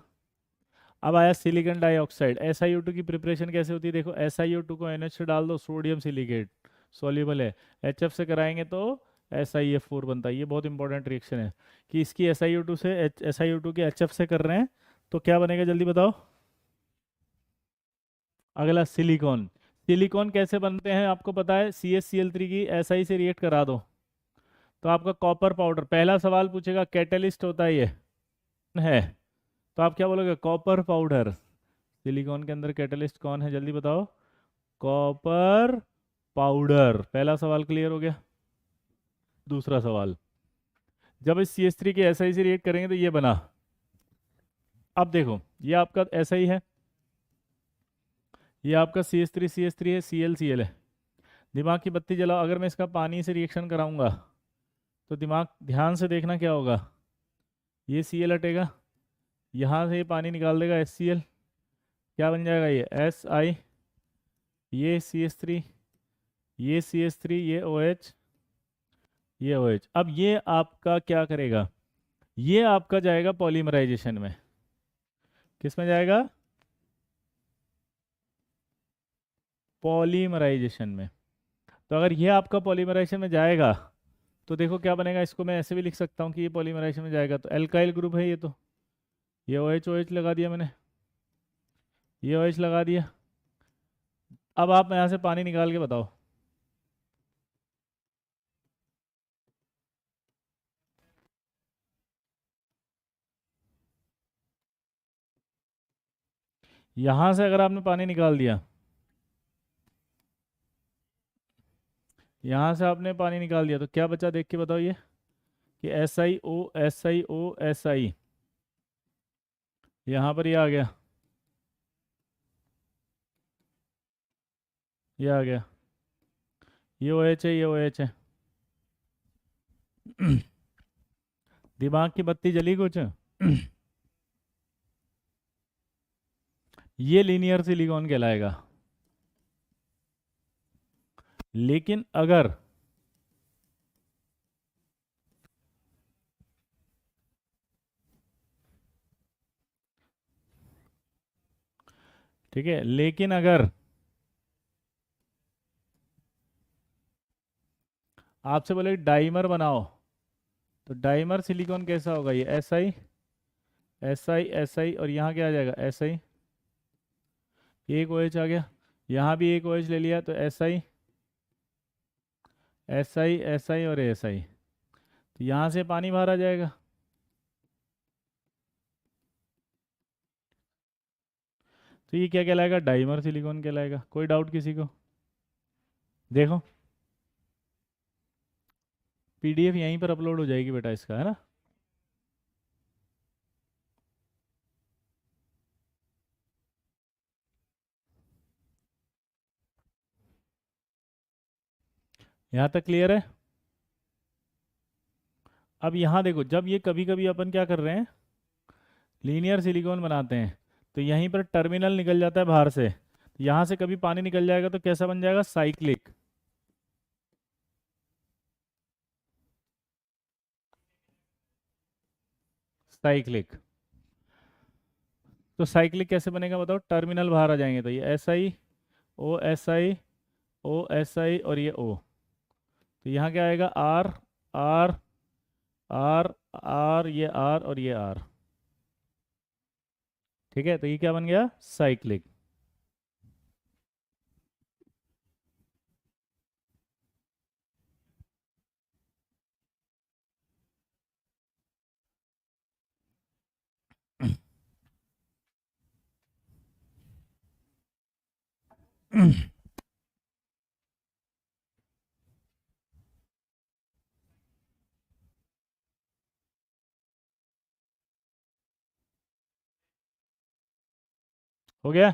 अब आया सिलिकॉन डाइऑक्साइड। SiO2 की प्रिपरेशन कैसे होती है, देखो SiO2 को NH से डाल दो, सोडियम सिलिकेट सॉल्युबल है। HF से कराएंगे तो SiF4 बनता है। ये बहुत इंपॉर्टेंट रिएक्शन है कि इसकी SiO2 से SiO2 के HF से कर रहे हैं, तो क्या बनेगा जल्दी बताओ। अगला सिलिकॉन। सिलिकॉन कैसे बनते हैं आपको पता है, CaCl3 की Si से रिएक्ट करा दो तो आपका कॉपर पाउडर। पहला सवाल पूछेगा कैटलिस्ट होता है ये है, तो आप क्या बोलोगे, कॉपर पाउडर। सिलिकॉन के अंदर कैटलिस्ट कौन है जल्दी बताओ, कॉपर पाउडर। पहला सवाल क्लियर हो गया। दूसरा सवाल, जब इस CH3 के SI से रिएक्ट करेंगे तो ये बना। अब देखो ये आपका SI है, ये आपका CH3 है, Cl है। दिमाग की बत्ती जलाओ, अगर मैं इसका पानी से रिएक्शन कराऊंगा तो दिमाग ध्यान से देखना क्या होगा, ये Cl हटेगा, यहाँ से ये पानी निकाल देगा HCl, क्या बन जाएगा ये Si, ये CH3, ये CH3, ये OH, ये OH। अब ये आपका क्या करेगा, ये आपका जाएगा पॉलीमराइजेशन में। किस में जाएगा, पॉलीमराइजेशन में। तो अगर ये आपका पॉलीमराइजेशन में जाएगा तो देखो क्या बनेगा, इसको मैं ऐसे भी लिख सकता हूँ कि ये पॉलीमराइजेशन में जाएगा तो एल्काइल ग्रुप है ये, तो ये OH OH लगा दिया मैंने, ये OH लगा दिया। अब आप यहाँ से पानी निकाल के बताओ, यहाँ से अगर आपने पानी निकाल दिया, यहाँ से आपने पानी निकाल दिया तो क्या बचा देख के बताओ, ये कि SiO यहाँ पर ये आ गया, ये आ गया, ये OH है, ये OH है। दिमाग की बत्ती जली कुछ। ये लीनियर सिलिकॉन कहलाएगा। लेकिन अगर ठीक है, लेकिन अगर आपसे बोले डाइमर बनाओ तो डाइमर सिलिकॉन कैसा होगा, ये SI और यहाँ क्या आ जाएगा SI, एक OH आ गया, यहाँ भी एक OH ले लिया तो SI और SI, तो यहाँ से पानी बाहर आ जाएगा। तो ये क्या कहलाएगा, डाइमर सिलिकॉन कहलाएगा। कोई डाउट किसी को, देखो PDF यहीं पर अपलोड हो जाएगी बेटा इसका, है ना। यहाँ तक क्लियर है। अब यहाँ देखो, जब ये कभी कभी अपन क्या कर रहे हैं, लीनियर सिलिकॉन बनाते हैं तो यहीं पर टर्मिनल निकल जाता है बाहर से, यहाँ से कभी पानी निकल जाएगा तो कैसा बन जाएगा, साइक्लिक। साइक्लिक। तो साइक्लिक कैसे बनेगा बताओ, टर्मिनल बाहर आ जाएंगे तो ये SI और ये O, तो यहाँ क्या आएगा R R R R, ये R और ये R। ठीक है, तो ये क्या बन गया, साइक्लिक। हो गया।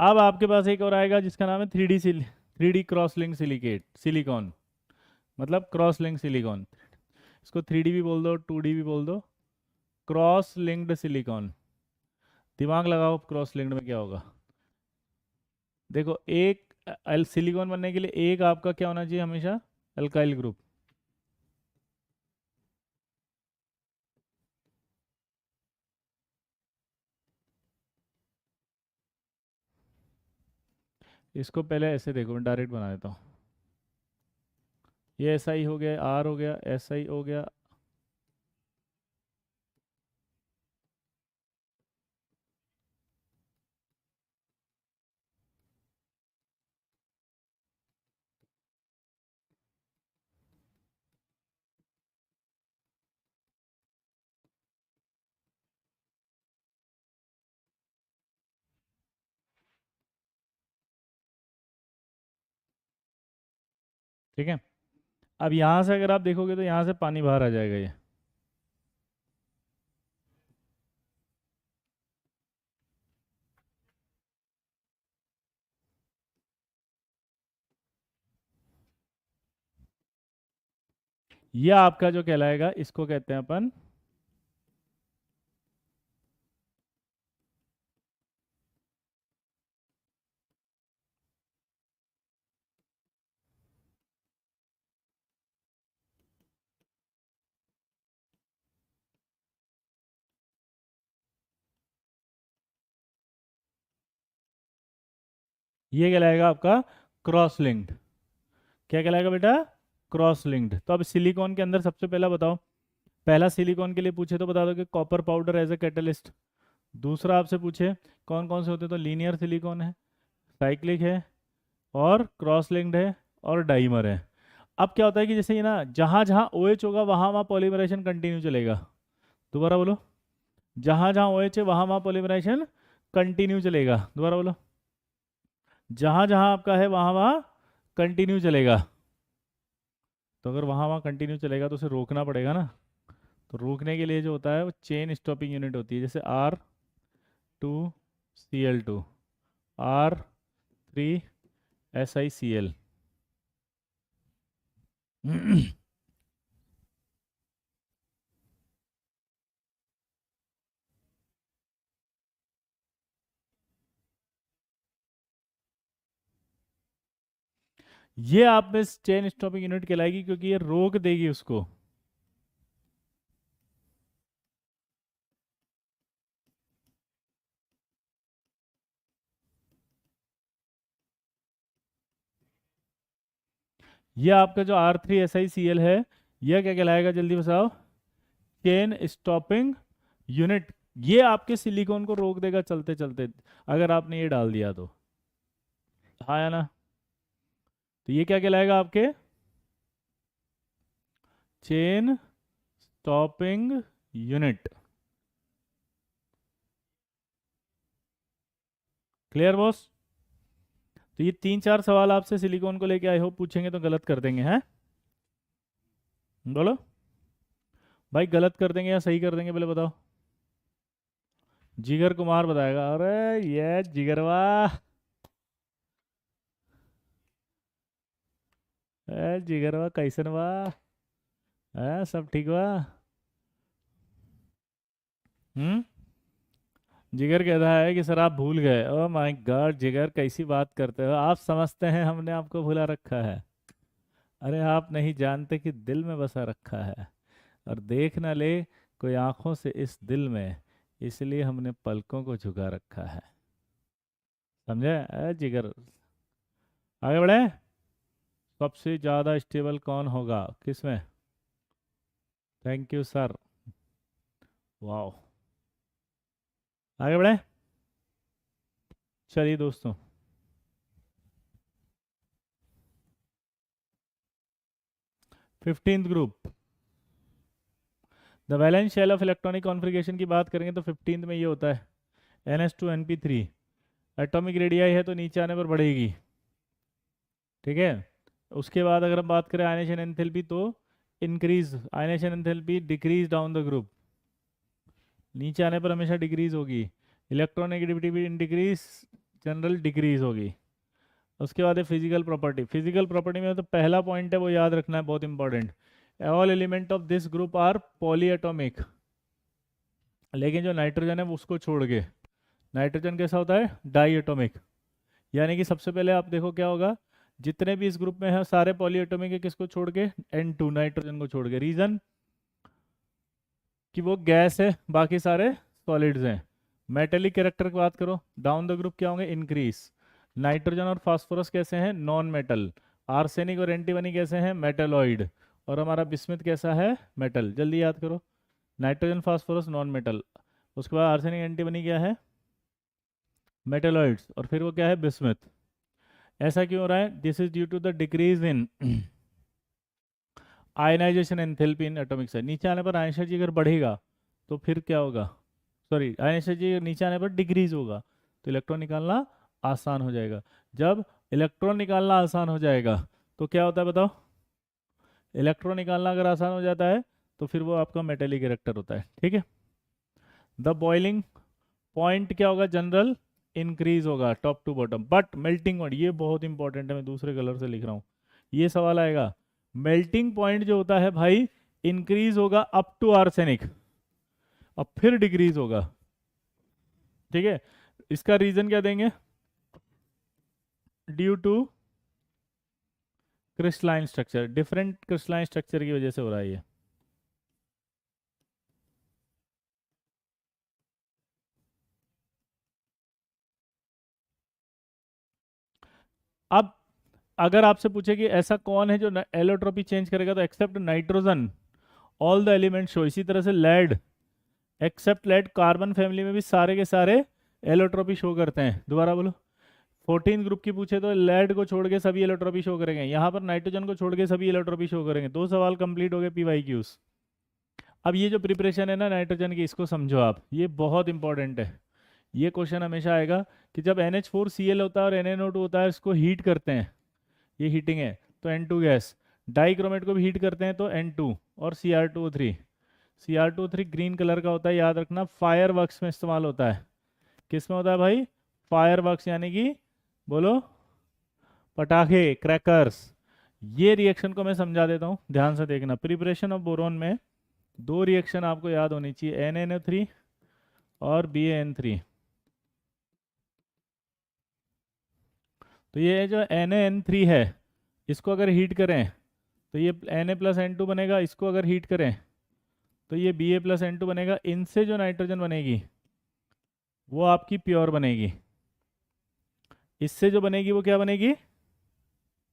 अब आपके पास एक और आएगा जिसका नाम है 3D क्रॉस लिंक सिलिकॉन, मतलब क्रॉस लिंक सिलिकॉन। इसको 3D भी बोल दो, 2D भी बोल दो, क्रॉस लिंक्ड सिलिकॉन। दिमाग लगाओ क्रॉस लिंक्ड में क्या होगा। देखो एक सिलिकॉन बनने के लिए एक आपका क्या होना चाहिए हमेशा, अल्काइल ग्रुप। इसको पहले ऐसे देखो, मैं डायरेक्ट बना देता हूँ। ये SI हो गया, R हो गया, SI हो गया। ठीक है, अब यहाँ से अगर आप देखोगे तो यहाँ से पानी बाहर आ जाएगा ये आपका जो कहलाएगा इसको कहते हैं अपन ये कहलाएगा आपका क्रॉस लिंक्ड। क्या कहलाएगा बेटा? Cross linked. तो अब सिलिकॉन के अंदर सबसे पहला बताओ, पहला सिलिकॉन के लिए पूछे तो बता दो कि copper powder as a catalyst. दूसरा आपसे पूछे कौन कौन से होते हैं, तो लीनियर सिलिकॉन है, साइक्लिक है, और क्रॉस लिंक्ड है, और डाइमर है। अब क्या होता है कि जैसे ये ना जहाँ जहाँ OH होगा वहाँ वहाँ पॉलीमराइजेशन कंटिन्यू चलेगा। दोबारा बोलो, जहाँ जहाँ OH है वहाँ वहाँ पॉलीमराइजेशन कंटिन्यू चलेगा। दोबारा बोलो, जहाँ जहाँ आपका है वहाँ वहाँ कंटिन्यू चलेगा। तो अगर वहाँ वहाँ कंटिन्यू चलेगा तो उसे रोकना पड़ेगा ना। तो रोकने के लिए जो होता है वो चेन स्टॉपिंग यूनिट होती है, जैसे R2Cl2, R3SiCl। ये आप में चेन स्टॉपिंग यूनिट कहलाएगी क्योंकि ये रोक देगी उसको। ये आपका जो R3SiCl है, यह क्या कहलाएगा जल्दी बताओ? Chain stopping unit. ये आपके सिलिकॉन को रोक देगा चलते चलते, अगर आपने ये डाल दिया तो। हाँ या ना? तो ये क्या कहलाएगा आपके? Chain stopping unit. Clear boss? तो ये 3-4 सवाल आपसे सिलिकॉन को लेके आई होप पूछेंगे तो गलत कर देंगे, हैं? बोलो भाई, गलत कर देंगे या सही कर देंगे पहले बताओ। जिगर कुमार बताएगा। अरे ये जिगरवा, जिगरवा कैसन बा? सब ठीक बा? हम्म। जिगर कहता है कि सर आप भूल गए। ओह माय गॉड जिगर, कैसी बात करते हो आप? समझते हैं हमने आपको भुला रखा है? अरे आप नहीं जानते कि दिल में बसा रखा है, और देख ना ले कोई आंखों से इस दिल में, इसलिए हमने पलकों को झुका रखा है। समझे? जिगर, आगे बढ़े। सबसे ज़्यादा स्टेबल कौन होगा किसमें? Thank you sir. वाह, आगे बढ़े। चलिए दोस्तों, 15th group, the valence shell of electronic configuration की बात करेंगे तो 15th में ये होता है NH2 NP3। एटॉमिक रेडियाई है तो नीचे आने पर बढ़ेगी। ठीक है, उसके बाद अगर हम बात करें आयनेशन एंथैल्पी तो increase, ionisation enthalpy decrease down the group, नीचे आने पर हमेशा डिक्रीज होगी। इलेक्ट्रोनेगेटिविटी भी डिक्रीज, जनरल डिक्रीज होगी। उसके बाद है फिजिकल प्रॉपर्टी। फिजिकल प्रॉपर्टी में तो पहला पॉइंट है वो याद रखना है, बहुत important. All element of this group are polyatomic, लेकिन जो नाइट्रोजन है वो उसको छोड़ के, नाइट्रोजन कैसा होता है? Diatomic. यानी कि सबसे पहले आप देखो क्या होगा, जितने भी इस ग्रुप में हैं सारे पॉली एटॉमिक है, किसको छोड़ के? N2, नाइट्रोजन को छोड़ के। रीजन कि वो गैस है, बाकी सारे सॉलिड्स हैं। मेटेलिक कैरेक्टर की बात करो, डाउन द ग्रुप क्या होंगे? इंक्रीज। नाइट्रोजन और फास्फोरस कैसे हैं? नॉन मेटल, आर्सेनिक और एंटीमनी कैसे हैं? मेटलॉइड। और हमारा बिस्मिथ कैसा है? मेटल। जल्दी याद करो, नाइट्रोजन फास्फोरस नॉन मेटल, उसके बाद आर्सेनिक एंटीमनी क्या है? मेटलॉइड्स, और फिर वो क्या है? बिस्मिथ। ऐसा क्यों हो रहा है? This is due to the decrease in ionization enthalpy in atomic size. नीचे आने पर आयन जी अगर बढ़ेगा तो फिर क्या होगा? सॉरी, आयन जी नीचे आने पर डिक्रीज होगा तो इलेक्ट्रॉन निकालना आसान हो जाएगा। जब इलेक्ट्रॉन निकालना आसान हो जाएगा तो क्या होता है बताओ? इलेक्ट्रॉन निकालना अगर आसान हो जाता है तो फिर वो आपका मेटेलिक कैरेक्टर होता है। ठीक है। द बॉइलिंग पॉइंट क्या होगा? जनरल इंक्रीज होगा top to bottom, but melting point, ये बहुत इंपॉर्टेंट है, मैं दूसरे कलर से लिख रहा हूँ, ये सवाल आएगा। मेल्टिंग पॉइंट जो होता है भाई, इंक्रीज होगा अप टू आर्सेनिक, अब फिर डिक्रीज होगा। ठीक है। इसका रीजन क्या देंगे? Due to crystalline structure, different crystalline structure की वजह से हो रहा है ये। अब अगर आपसे पूछे कि ऐसा कौन है जो एलोट्रोपी चेंज करेगा, तो except nitrogen all the element show. इसी तरह से lead, except lead, carbon family में भी सारे के सारे एलोट्रोपी शो करते हैं। दोबारा बोलो। 14 ग्रुप की पूछे तो लेड को छोड़ के सभी एलोट्रोपी शो करेंगे, यहाँ पर नाइट्रोजन को छोड़ के सभी एलोट्रोपी शो करेंगे। दो सवाल कंप्लीट हो गए पीवाईक्यूज। अब ये जो प्रिपरेशन है ना नाइट्रोजन की, इसको समझो आप, ये बहुत इंपॉर्टेंट है। ये क्वेश्चन हमेशा आएगा कि जब NH4Cl होता है और NaNO2 होता है, इसको हीट करते हैं, ये हीटिंग है तो N2 गैस, डाइक्रोमेट को भी हीट करते हैं तो N2 और Cr2O3। Cr2O3 ग्रीन कलर का होता है, याद रखना, फायर वर्क्स में इस्तेमाल होता है। किस में होता है भाई? फायर वर्क्स, यानी कि बोलो पटाखे, क्रैकर्स। ये रिएक्शन को मैं समझा देता हूँ, ध्यान से देखना। प्रिपरेशन ऑफ बोरोन में दो रिएक्शन आपको याद होनी चाहिए, NaNO3 और BaN3। तो ये जो NaN3 है, इसको अगर हीट करें तो ये Na+N2 बनेगा, इसको अगर हीट करें तो ये Ba+N2 बनेगा। इनसे जो नाइट्रोजन बनेगी वो आपकी प्योर बनेगी, इससे जो बनेगी वो क्या बनेगी?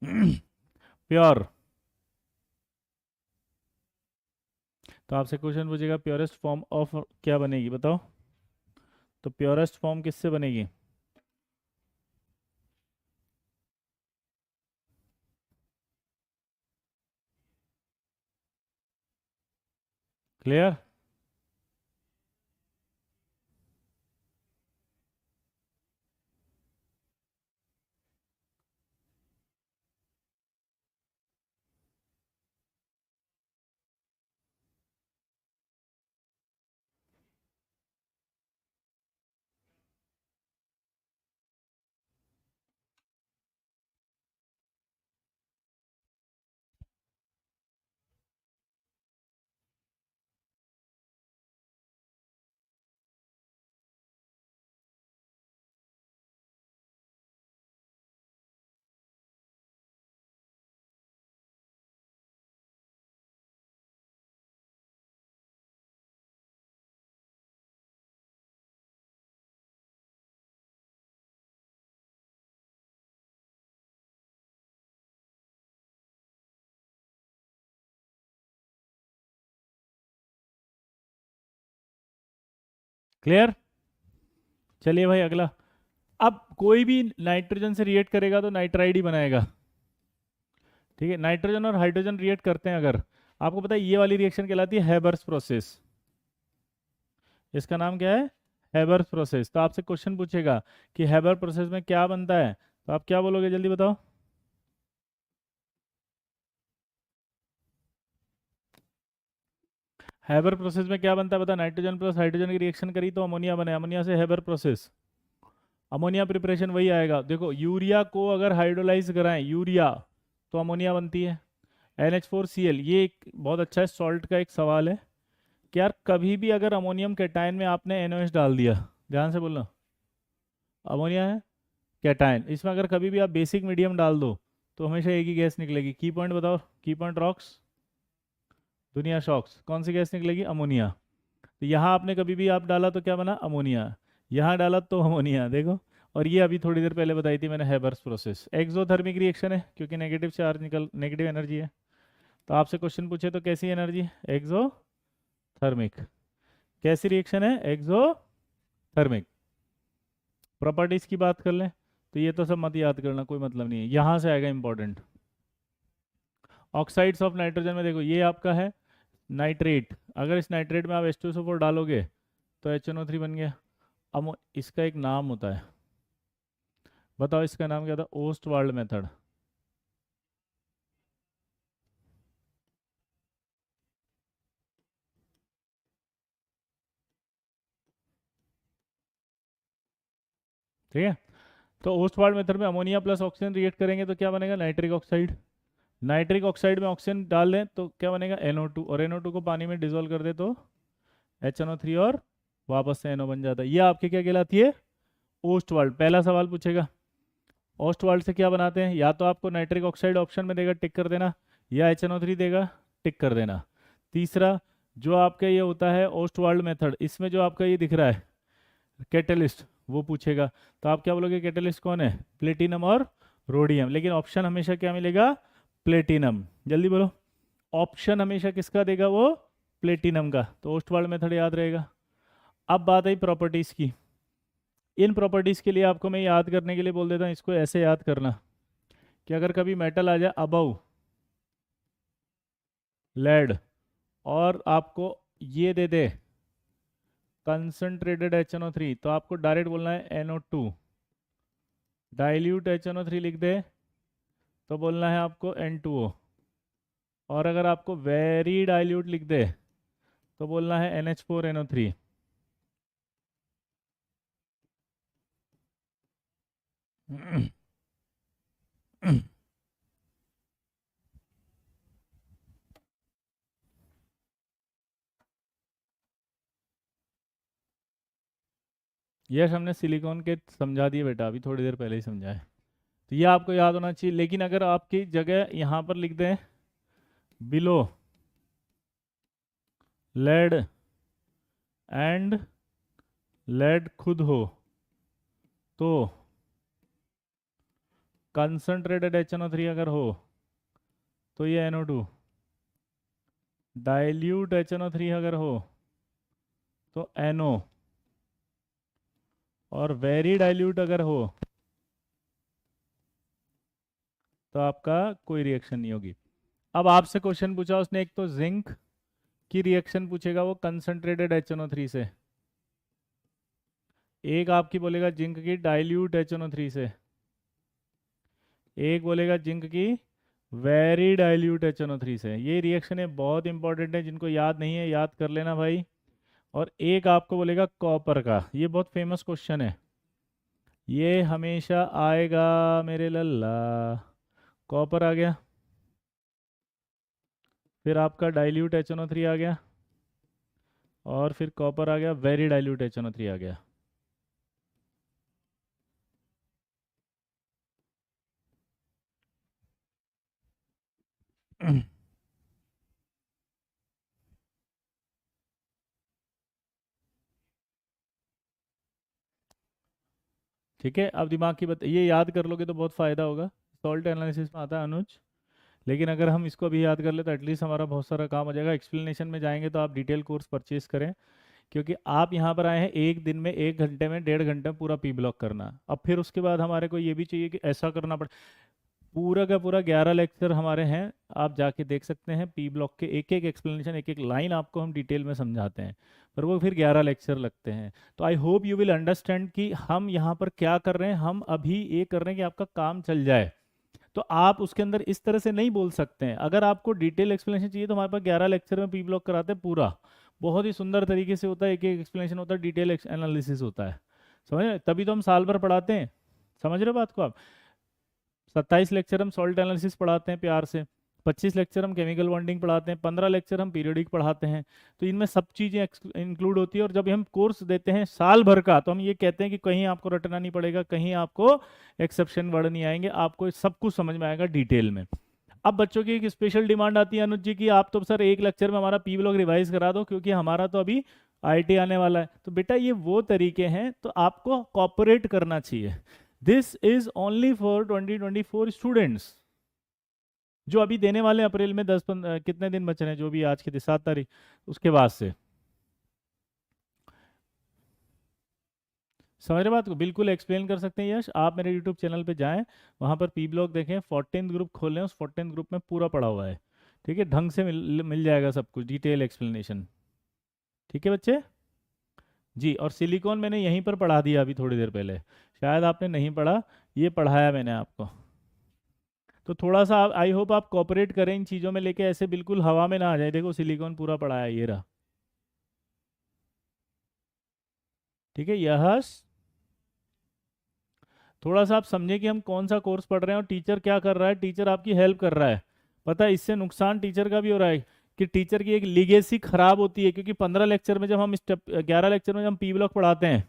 प्योर। तो आपसे क्वेश्चन पूछेगा प्योरेस्ट फॉर्म ऑफ क्या बनेगी, बताओ। तो प्योरेस्ट फॉर्म किससे बनेगी? क्लियर? क्लियर? चलिए भाई अगला। अब कोई भी नाइट्रोजन से रिएक्ट करेगा तो नाइट्राइड ही बनाएगा। ठीक है। नाइट्रोजन और हाइड्रोजन रिएक्ट करते हैं अगर, आपको पता है ये वाली रिएक्शन कहलाती है हैबर्स प्रोसेस। इसका नाम क्या है? Haber process. तो आपसे क्वेश्चन पूछेगा कि हैबर प्रोसेस में क्या बनता है, तो आप क्या बोलोगे? जल्दी बताओ। हैबर प्रोसेस में क्या बनता है बता। नाइट्रोजन प्लस हाइड्रोजन की रिएक्शन करी तो अमोनिया बने, अमोनिया से हैबर प्रोसेस, अमोनिया प्रिपरेशन वही आएगा। देखो यूरिया को अगर हाइड्रोलाइज कराएं, यूरिया, तो अमोनिया बनती है। NH4Cl, ये एक बहुत अच्छा है, सॉल्ट का एक सवाल है कि यार कभी भी अगर अमोनियम कैटायन में आपने NOH डाल दिया, ध्यान से बोलना, अमोनिया है कैटायन, इसमें अगर कभी भी आप बेसिक मीडियम डाल दो तो हमेशा एक ही गैस निकलेगी। की पॉइंट बताओ, की पॉइंट रॉक्स, दुनिया शॉक्स, कौन सी गैस निकलेगी? अमोनिया। तो यहाँ आपने कभी भी आप डाला तो क्या बना? अमोनिया। यहाँ डाला तो अमोनिया, देखो। और ये अभी थोड़ी देर पहले बताई थी मैंने, हैबर्स प्रोसेस। एक्सोथर्मिक रिएक्शन है क्योंकि नेगेटिव चार्ज निकल, नेगेटिव एनर्जी है। तो आपसे क्वेश्चन पूछे तो कैसी एनर्जी? एक्सोथर्मिक। कैसी रिएक्शन है? एक्सोथर्मिक। प्रॉपर्टीज की बात कर लें तो ये तो सब मत याद करना, कोई मतलब नहीं है, यहाँ से आएगा इंपॉर्टेंट। ऑक्साइड्स ऑफ नाइट्रोजन में देखो, ये आपका है नाइट्रेट। अगर इस नाइट्रेट में आप H2SO4 डालोगे तो HNO3 बन गया। अब इसका एक नाम होता है, बताओ इसका नाम क्या था? Ostwald method. ठीक है, तो ओस्टवाल्ड मेथड में अमोनिया प्लस ऑक्सीजन रिएक्ट करेंगे तो क्या बनेगा? Nitric oxide. नाइट्रिक ऑक्साइड में ऑक्सीजन डाल दें तो क्या बनेगा? NO2। और NO2 को पानी में डिजोल्व कर दे तो HNO3 और वापस से NO बन जाता है। ये आपके क्या कहलाती है? ओस्टवाल्ड। पहला सवाल पूछेगा ओस्टवाल्ड से क्या बनाते हैं, या तो आपको नाइट्रिक ऑक्साइड ऑप्शन में देगा, टिक कर देना, या HNO3 देगा, टिक कर देना। तीसरा जो आपका ये होता है ओस्टवाल्ड मेथड, इसमें जो आपका ये दिख रहा है कैटलिस्ट, वो पूछेगा। तो आप क्या बोलोगे? कैटलिस्ट कौन है? प्लेटिनम और रोडियम। लेकिन ऑप्शन हमेशा क्या मिलेगा? प्लेटिनम। जल्दी बोलो, ऑप्शन हमेशा किसका देगा? वो प्लेटिनम का। तो ओस्टवाल्ड मेथड याद रहेगा। अब बात आई प्रॉपर्टीज की। इन प्रॉपर्टीज के लिए आपको मैं याद करने के लिए बोल देता हूँ, इसको ऐसे याद करना कि अगर कभी मेटल आ जाए अबव लेड और आपको ये दे दे कंसंट्रेटेड HNO3, तो आपको डायरेक्ट बोलना है NO2। डाइल्यूट HNO3 लिख दे तो बोलना है आपको N2O। और अगर आपको वेरी डाइल्यूट लिख दे तो बोलना है NH4NO3। यस, हमने सिलिकॉन के समझा दिए बेटा, अभी थोड़ी देर पहले ही समझाए। तो ये आपको याद होना चाहिए। लेकिन अगर आपकी जगह यहाँ पर लिख दें बिलो लेड एंड लेड खुद हो तो कंसंट्रेटेड HNO3 अगर हो तो ये NO2। डाइल्यूट HNO3 अगर हो तो NO। और वेरी डाइल्यूट अगर हो तो आपका कोई रिएक्शन नहीं होगी। अब आपसे क्वेश्चन पूछा उसने, एक तो जिंक की रिएक्शन पूछेगा वो कंसंट्रेटेड HNO3 से, एक आपकी बोलेगा जिंक की डाइल्यूट HNO3 से, एक बोलेगा जिंक की वेरी डाइल्यूट HNO3 से। ये रिएक्शन है बहुत इंपॉर्टेंट है, जिनको याद नहीं है याद कर लेना भाई। और एक आपको बोलेगा कॉपर का, ये बहुत फेमस क्वेश्चन है, ये हमेशा आएगा मेरे लल्ला। कॉपर आ गया, फिर आपका डाइल्यूट HNO3 आ गया, और फिर कॉपर आ गया, वेरी डाइल्यूट HNO3 आ गया। ठीक है, अब दिमाग की बात ये याद कर लोगे तो बहुत फ़ायदा होगा। सॉल्ट एनालिसिस में आता है अनुज, लेकिन अगर हम इसको भी याद कर ले तो एटलीस्ट हमारा बहुत सारा काम हो जाएगा। एक्सप्लेनेशन में जाएंगे तो आप डिटेल कोर्स परचेज करें, क्योंकि आप यहाँ पर आए हैं एक दिन में, 1 घंटे में, 1.5 घंटे में पूरा पी ब्लॉक करना। अब फिर उसके बाद हमारे को ये भी चाहिए कि ऐसा करना पड़े। पूरा का पूरा 11 लेक्चर हमारे हैं, आप जाके देख सकते हैं। पी ब्लॉक के एक एक एक्सप्लेनेशन, एक एक लाइन आपको हम डिटेल में समझाते हैं, पर वो फिर 11 लेक्चर लगते हैं। तो I hope you will understand कि हम यहाँ पर क्या कर रहे हैं। हम अभी ये कर रहे हैं कि आपका काम चल जाए, तो आप उसके अंदर इस तरह से नहीं बोल सकते हैं। अगर आपको डिटेल एक्सप्लेनेशन चाहिए तो हमारे पास 11 लेक्चर में पी ब्लॉक कराते हैं पूरा, बहुत ही सुंदर तरीके से होता है, एक एक एक्सप्लेनेशन होता है, डिटेल एनालिसिस होता है। समझ रहे? तभी तो हम साल भर पढ़ाते हैं। समझ रहे बात को आप? 27 लेक्चर हम सॉल्ट एनालिसिस पढ़ाते हैं प्यार से, 25 लेक्चर हम केमिकल बॉन्डिंग पढ़ाते हैं, 15 लेक्चर हम पीरियोडिक पढ़ाते हैं। तो इनमें सब चीज़ें इंक्लूड होती है। और जब हम कोर्स देते हैं साल भर का, तो हम ये कहते हैं कि कहीं आपको रटना नहीं पड़ेगा, कहीं आपको एक्सेप्शन वर्ड नहीं आएंगे, आपको सब कुछ समझ में आएगा डिटेल में। अब बच्चों की एक स्पेशल डिमांड आती है अनुज जी की, आप तो सर एक लेक्चर में हमारा पी ब्लॉक रिवाइज करा दो, क्योंकि हमारा तो अभी आईटी आने वाला है। तो बेटा ये वो तरीके हैं, तो आपको कॉपरेट करना चाहिए। This is only for 2024 students जो अभी देने वाले हैं अप्रैल में। 10 कितने दिन बचे हैं, जो भी आज की 7 तारीख, उसके बाद से। समझ रहे बात को? बिल्कुल एक्सप्लेन कर सकते हैं यश। आप मेरे यूट्यूब चैनल पे जाएं, वहाँ पर पी ब्लॉग देखें, 14th ग्रुप खोलें, उस 14th ग्रुप में पूरा पढ़ा हुआ है। ठीक है, ढंग से मिल जाएगा सब कुछ, डिटेल एक्सप्लेनेशन। ठीक है बच्चे जी। और सिलिकॉन मैंने यहीं पर पढ़ा दिया अभी थोड़ी देर पहले, शायद आपने नहीं पढ़ा, ये पढ़ाया मैंने आपको। तो थोड़ा सा आई होप आप कोऑपरेट करें इन चीज़ों में लेके, ऐसे बिल्कुल हवा में ना आ जाए। देखो सिलिकॉन पूरा पढ़ाया, ये रहा। ठीक है यश, थोड़ा सा आप समझें कि हम कौन सा कोर्स पढ़ रहे हैं और टीचर क्या कर रहा है। टीचर आपकी हेल्प कर रहा है, पता है इससे नुकसान टीचर का भी हो रहा है कि टीचर की एक लिगेसी खराब होती है। क्योंकि 15 लेक्चर में जब हम स्टेप 11 लेक्चर में जब हम पी ब्लॉक पढ़ाते हैं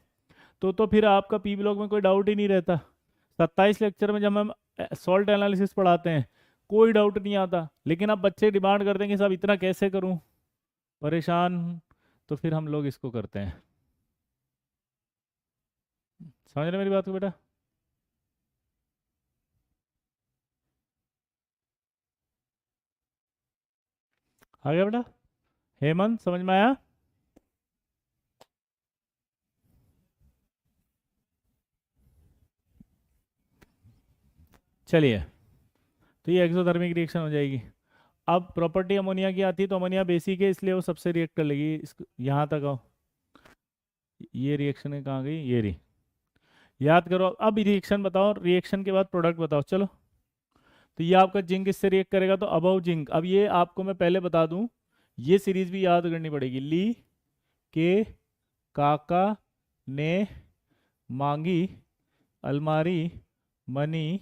तो फिर आपका पी ब्लॉक में कोई डाउट ही नहीं रहता। 27 लेक्चर में जब हम सॉल्ट एनालिसिस पढ़ाते हैं कोई डाउट नहीं आता। लेकिन अब बच्चे डिमांड करते हैं कि साहब इतना कैसे करूं, परेशान। तो फिर हम लोग इसको करते हैं। समझ रहे मेरी बात को बेटा? आ गया बेटा? हेमंत समझ में आया? चलिए, तो ये एक्सोथर्मिक रिएक्शन हो जाएगी। अब प्रॉपर्टी अमोनिया की आती है, तो अमोनिया बेसिक है इसलिए वो सबसे रिएक्ट कर लेगी। यहाँ तक आओ, ये रिएक्शन कहाँ गई, ये रही। याद करो, अब रिएक्शन बताओ, रिएक्शन के बाद प्रोडक्ट बताओ। चलो, तो ये आपका जिंक इससे रिएक्ट करेगा, तो अबव जिंक। अब ये आपको मैं पहले बता दूं, ये सीरीज भी याद करनी पड़ेगी। ली के काका ने मांगी अलमारी, मनी,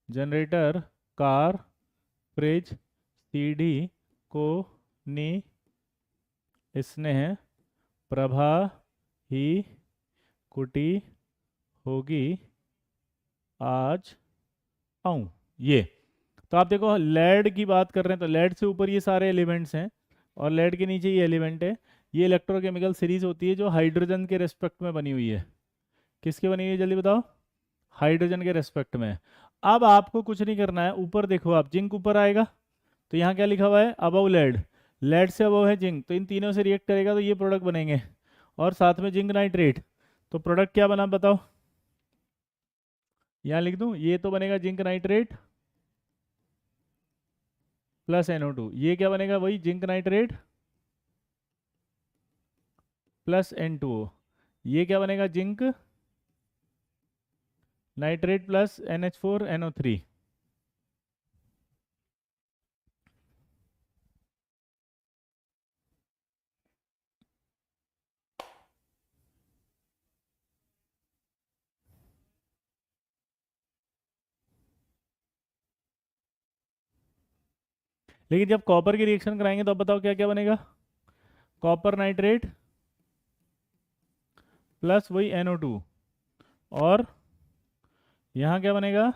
जनरेटर, कार, फ्रिज, सीढ़ी को नी स्नेह प्रभा ही कुटी होगी आज आऊं। ये तो आप देखो लेड की बात कर रहे हैं, तो लेड से ऊपर ये सारे एलिमेंट्स हैं और लेड के नीचे ये एलिमेंट है। ये इलेक्ट्रोकेमिकल सीरीज होती है जो हाइड्रोजन के रेस्पेक्ट में बनी हुई है। किसके बनी हुई है जल्दी बताओ? हाइड्रोजन के रेस्पेक्ट में। अब आपको कुछ नहीं करना है, ऊपर देखो आप, जिंक ऊपर आएगा, तो यहाँ क्या लिखा हुआ है, अबव लेड। लेड से अबव है जिंक, तो इन तीनों से रिएक्ट करेगा तो ये प्रोडक्ट बनेंगे। और साथ में जिंक नाइट्रेट, तो प्रोडक्ट क्या बना बताओ? यहाँ लिख दूं, ये तो बनेगा जिंक नाइट्रेट प्लस NO2। ये क्या बनेगा, वही जिंक नाइट्रेट प्लस N2O। ये क्या बनेगा, जिंक नाइट्रेट प्लस NH4NO3। लेकिन जब कॉपर की रिएक्शन कराएंगे तो अब बताओ क्या क्या बनेगा? कॉपर नाइट्रेट प्लस वही NO2, और यहाँ क्या बनेगा,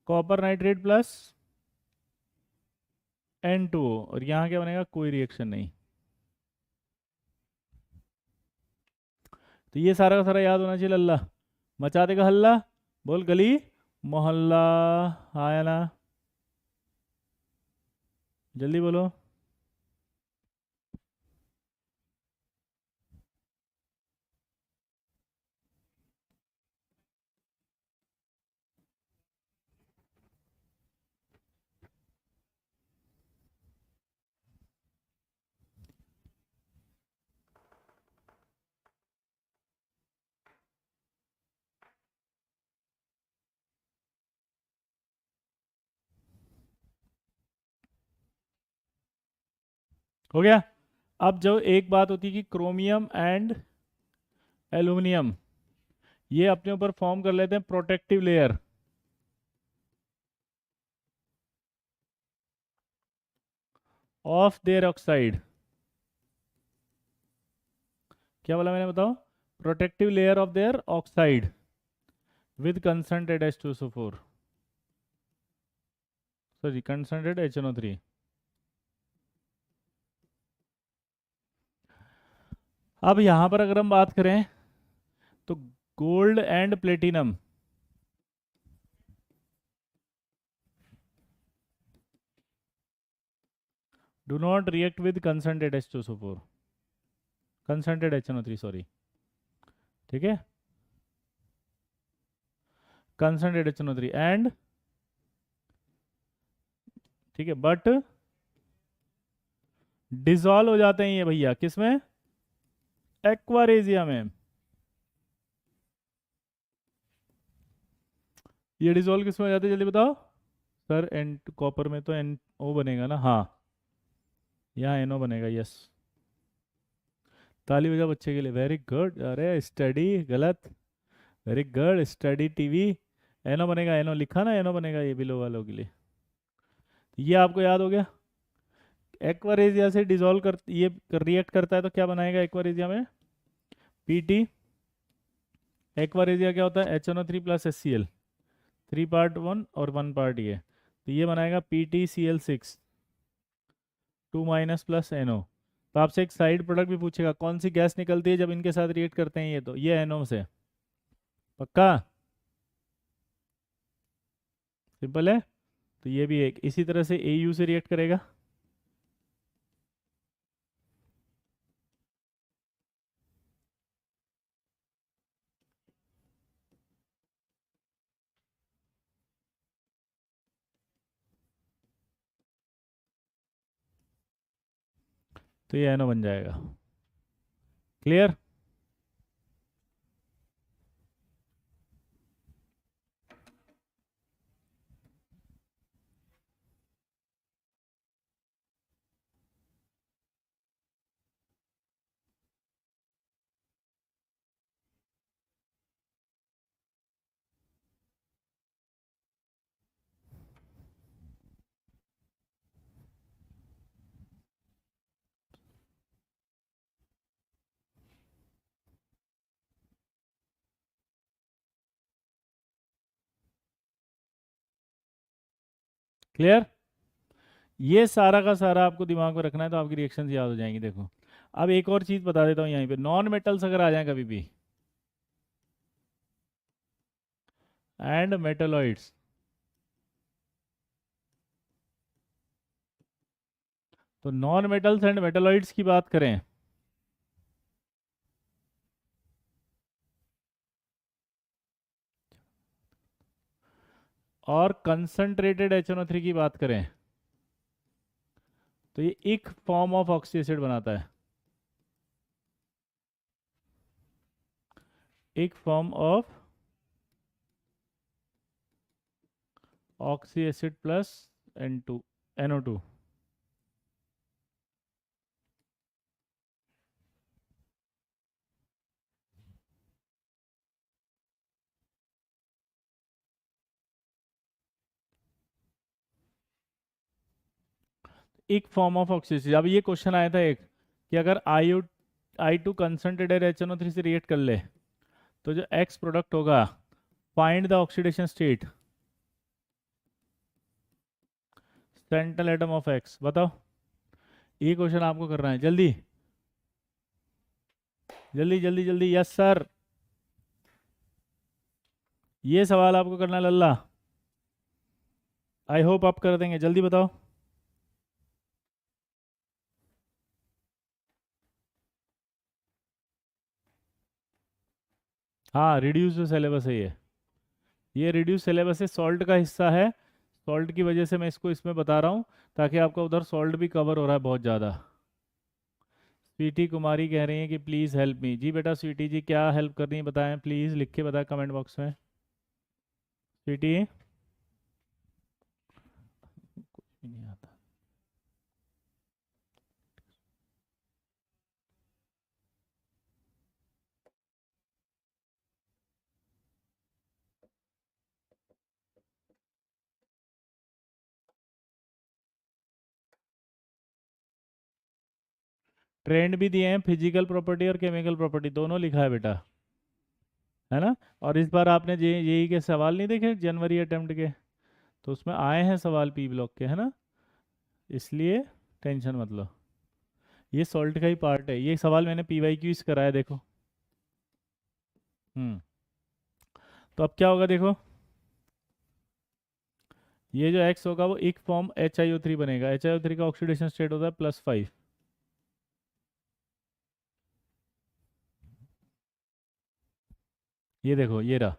कॉपर नाइट्रेट प्लस N2O, और यहाँ क्या बनेगा, कोई रिएक्शन नहीं। तो ये सारा का सारा याद होना चाहिए। लल्ला मचा देगा हल्ला, बोल गली मोहल्ला, आया ना, जल्दी बोलो। हो गया? अब जो एक बात होती है कि क्रोमियम एंड एल्यूमिनियम ये अपने ऊपर फॉर्म कर लेते हैं protective layer of their oxide. क्या बोला मैंने बताओ? Protective layer of their oxide with concentrated H2SO4, sorry concentrated HNO3। अब यहाँ पर अगर हम बात करें तो gold and platinum do not react with concentrated H2SO4, concentrated HNO3 sorry, ठीक है, कंसंट्रेटेड HNO3 एंड, ठीक है, बट डिसॉल्व हो जाते हैं ये भैया किसमें, एक्वारेजिया में। ये डिसॉल्व किसमें हो जाते हैं जल्दी बताओ सर, एन कॉपर में तो NO बनेगा ना, हाँ यहाँ NO बनेगा, यस। ताली बजाओ बच्चे के लिए, वेरी गुड, अरे स्टडी गलत, very good, study TV, NO बनेगा, NO लिखा ना, NO बनेगा ये बिलो वालों के लिए। ये आपको याद हो गया। एक्वारेजिया से डिसॉल्व कर ये रिएक्ट करता है तो क्या बनाएगा एक्वारेजिया में, PT। एक्वारेजिया क्या होता है, HNO3 प्लस HCl, 3 पार्ट 1 और 1 पार्ट ये, तो ये बनाएगा PTCl6 2 माइनस प्लस NO। तो आपसे एक साइड प्रोडक्ट भी पूछेगा, कौन सी गैस निकलती है जब इनके साथ रिएक्ट करते हैं ये, तो ये NO से, पक्का, सिंपल है। तो ये भी एक इसी तरह से AU से रिएक्ट करेगा, तो ये NO बन जाएगा, क्लियर। क्लियर, ये सारा का सारा आपको दिमाग में रखना है तो आपकी रिएक्शन याद हो जाएंगी। देखो अब एक और चीज बता देता हूँ, यहीं पे नॉन मेटल्स अगर आ जाए कभी भी एंड मेटलॉइड्स, तो नॉन मेटल्स एंड मेटलॉइड्स की बात करें और कंसंट्रेटेड HNO3 की बात करें तो ये एक फॉर्म ऑफ ऑक्सी एसिड बनाता है, एक form of oxy acid plus N2 NO2। एक फॉर्म ऑफ ऑक्सी एसिड। अब ये क्वेश्चन आया था एक कि अगर I2 कंसंट्रेटेड HNO3 से रिएक्ट कर ले तो जो X प्रोडक्ट होगा, find the oxidation state central atom of X, बताओ। ये क्वेश्चन आपको करना है, जल्दी जल्दी जल्दी जल्दी, यस सर, ये सवाल आपको करना है लल्ला, आई होप आप कर देंगे, जल्दी बताओ। हाँ रिड्यूस सिलेबस है ये रिड्यूस सिलेबस है, सॉल्ट का हिस्सा है, सॉल्ट की वजह से मैं इसको इसमें बता रहा हूँ ताकि आपका उधर सॉल्ट भी कवर हो रहा है बहुत ज़्यादा। स्वीटी कुमारी कह रही हैं कि प्लीज़ हेल्प मी, जी बेटा स्वीटी जी क्या हेल्प करनी है बताएं, प्लीज़ लिख के बताएं कमेंट बॉक्स में। स्वीटी कुछ भी नहीं आता, ट्रेंड भी दिए हैं, फिजिकल प्रॉपर्टी और केमिकल प्रॉपर्टी दोनों लिखा है बेटा, है ना। और इस बार आपने जेई के सवाल नहीं देखे जनवरी अटेम्प्ट के, तो उसमें आए हैं सवाल P ब्लॉक के, है ना, इसलिए टेंशन मत लो। ये सॉल्ट का ही पार्ट है। ये सवाल मैंने PYQs कराया, देखो। हम्म। तो अब क्या होगा देखो, ये जो X होगा वो एक फॉर्म HiO3 बनेगा। HiO3 का ऑक्सीडेशन स्टेट होता है +5। ये देखो, ये रहा।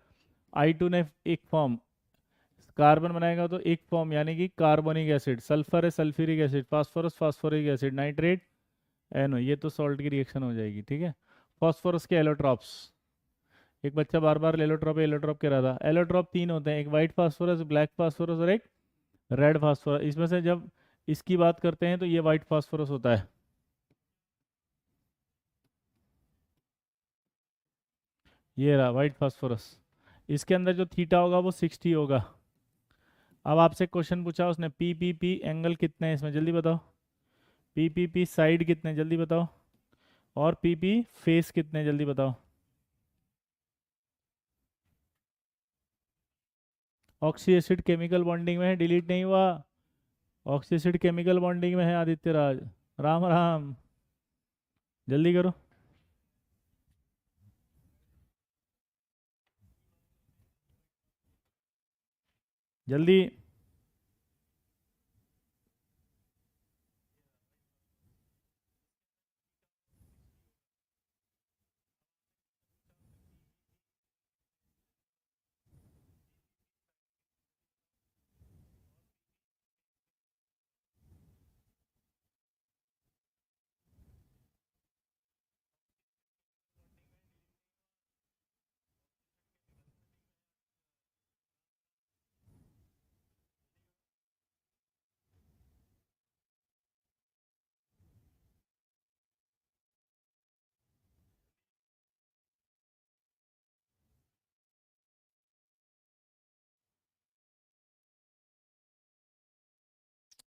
I2 ने एक फॉर्म कार्बन बनाएगा तो एक फॉर्म, यानी कि कार्बोनिक एसिड। सल्फर है sulphuric acid, phosphorus phosphoric acid, nitrate NO। ये तो सॉल्ट की रिएक्शन हो जाएगी, ठीक है। फास्फोरस के एलोट्रॉप्स, एक बच्चा बार बार एलोट्रॉप एलोट्रॉप कह रहा था। एलोट्रॉप तीन होते हैं, एक वाइट फास्फोरस, ब्लैक फास्फोरस और एक रेड फास्फोरस। इसमें से जब इसकी बात करते हैं तो ये वाइट फास्फोरस होता है। ये रहा वाइट फास्फोरस। इसके अंदर जो थीटा होगा वो 60 होगा। अब आपसे क्वेश्चन पूछा उसने, PPP एंगल कितने हैं इसमें, जल्दी बताओ। PPP साइड कितने, जल्दी बताओ। और PP फेस कितने, जल्दी बताओ। ऑक्सी एसिड केमिकल बॉन्डिंग में है, डिलीट नहीं हुआ। ऑक्सी एसिड केमिकल बॉन्डिंग में है आदित्य राज। राम राम, जल्दी करो जल्दी।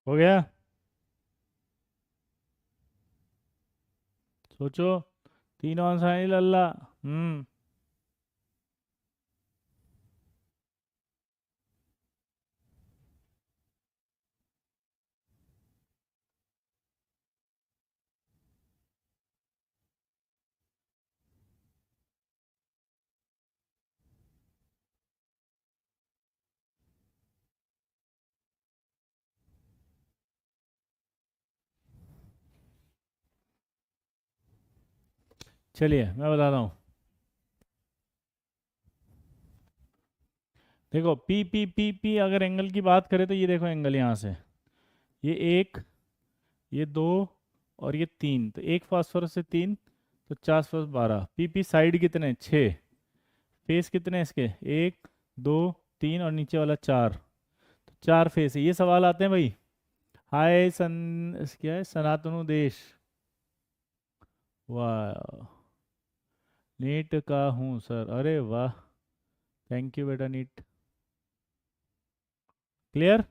हो गया, सोचो। तीन आंसर है लल्ला। हम्म। चलिए मैं बताता हूँ। देखो PPPP अगर एंगल की बात करें तो ये देखो एंगल यहाँ से, ये एक, ये दो और ये तीन। तो एक फास्फोरस से तीन, तो चार फास्फोरस 12। PP साइड कितने, 6। फेस कितने इसके, एक, दो, तीन और नीचे वाला 4। तो 4 फेस है। ये सवाल आते हैं भाई। हाय क्या है, सनातनु देश। वाह, नीट का हूँ सर, अरे वाह, थैंक यू बेटा नीट। क्लियर।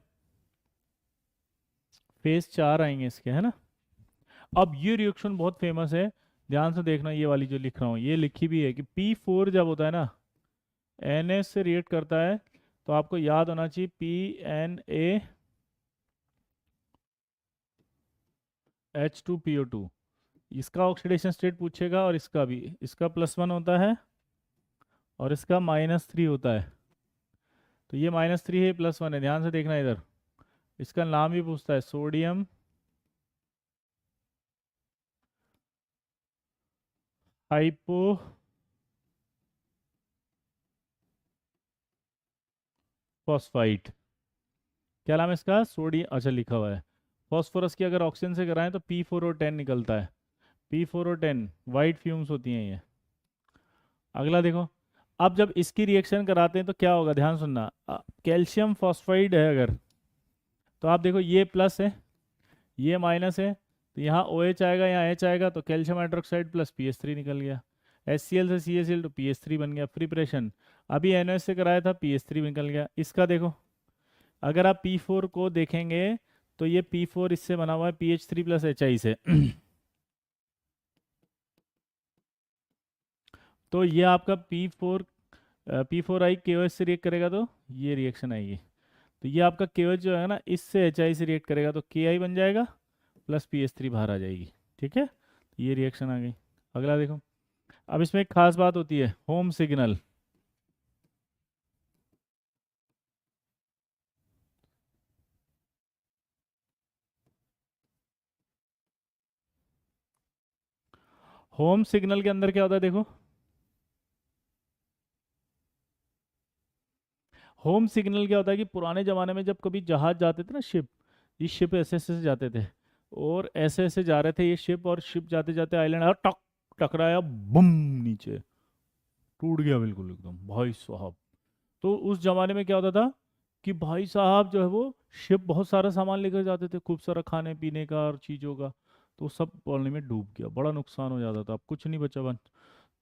फेस 4 आएंगे इसके, है ना। अब ये रिएक्शन बहुत फेमस है, ध्यान से देखना। ये वाली जो लिख रहा हूँ, ये लिखी भी है कि P4 जब होता है ना, Na से रिएक्ट करता है, तो आपको याद होना चाहिए PNaH2PO2। इसका ऑक्सीडेशन स्टेट पूछेगा और इसका भी। इसका +1 होता है और इसका -3 होता है। तो ये -3 है, +1 है, ध्यान से देखना इधर। इसका नाम भी पूछता है, सोडियम हाइपो फॉस्फाइट। क्या नाम है इसका, सोडियम, अच्छा लिखा हुआ है। फॉस्फोरस की अगर ऑक्सीजन से कराएं तो P4 और 10 निकलता है। P4 और 10 वाइट फ्यूम्स होती हैं ये। अगला देखो, अब जब इसकी रिएक्शन कराते हैं तो क्या होगा, ध्यान सुनना। कैल्शियम फॉस्फाइड है अगर, तो आप देखो ये प्लस है, ये माइनस है, तो यहाँ OH आएगा, यहाँ H आएगा, तो कैल्शियम हाइड्रोक्साइड प्लस PH3 निकल गया। HCl से CaCl तो PH3 बन गया, प्रिपरेशन। अभी NOH से कराया था, PH3 निकल गया। इसका देखो, अगर आप P4 को देखेंगे तो ये P4 इससे बना हुआ है PH3 प्लस HI से। तो ये आपका P4I KOH से रिएक्ट करेगा तो ये रिएक्शन आएगी। तो ये आपका KOH जो है ना, इससे HI से रिएक्ट करेगा तो KI बन जाएगा, प्लस PH3 बाहर आ जाएगी। ठीक है, ये रिएक्शन आ गई। अगला देखो, अब इसमें एक खास बात होती है, होम सिग्नल। होम सिग्नल के अंदर क्या होता है देखो, होम सिग्नल क्या होता है कि पुराने ज़माने में जब कभी जहाज जाते थे ना, शिप, ये शिप ऐसे ऐसे से जाते थे, और ऐसे ऐसे जा रहे थे ये शिप, और शिप जाते जाते आइलैंड और टक टकराया, बुम, नीचे टूट गया बिल्कुल एकदम भाई साहब। तो उस जमाने में क्या होता था कि भाई साहब जो है वो शिप बहुत सारा सामान लेकर जाते थे, खूब सारा खाने पीने का और चीज़ों का, तो सब पानी में डूब गया, बड़ा नुकसान हो जाता था, अब कुछ नहीं बचा बन।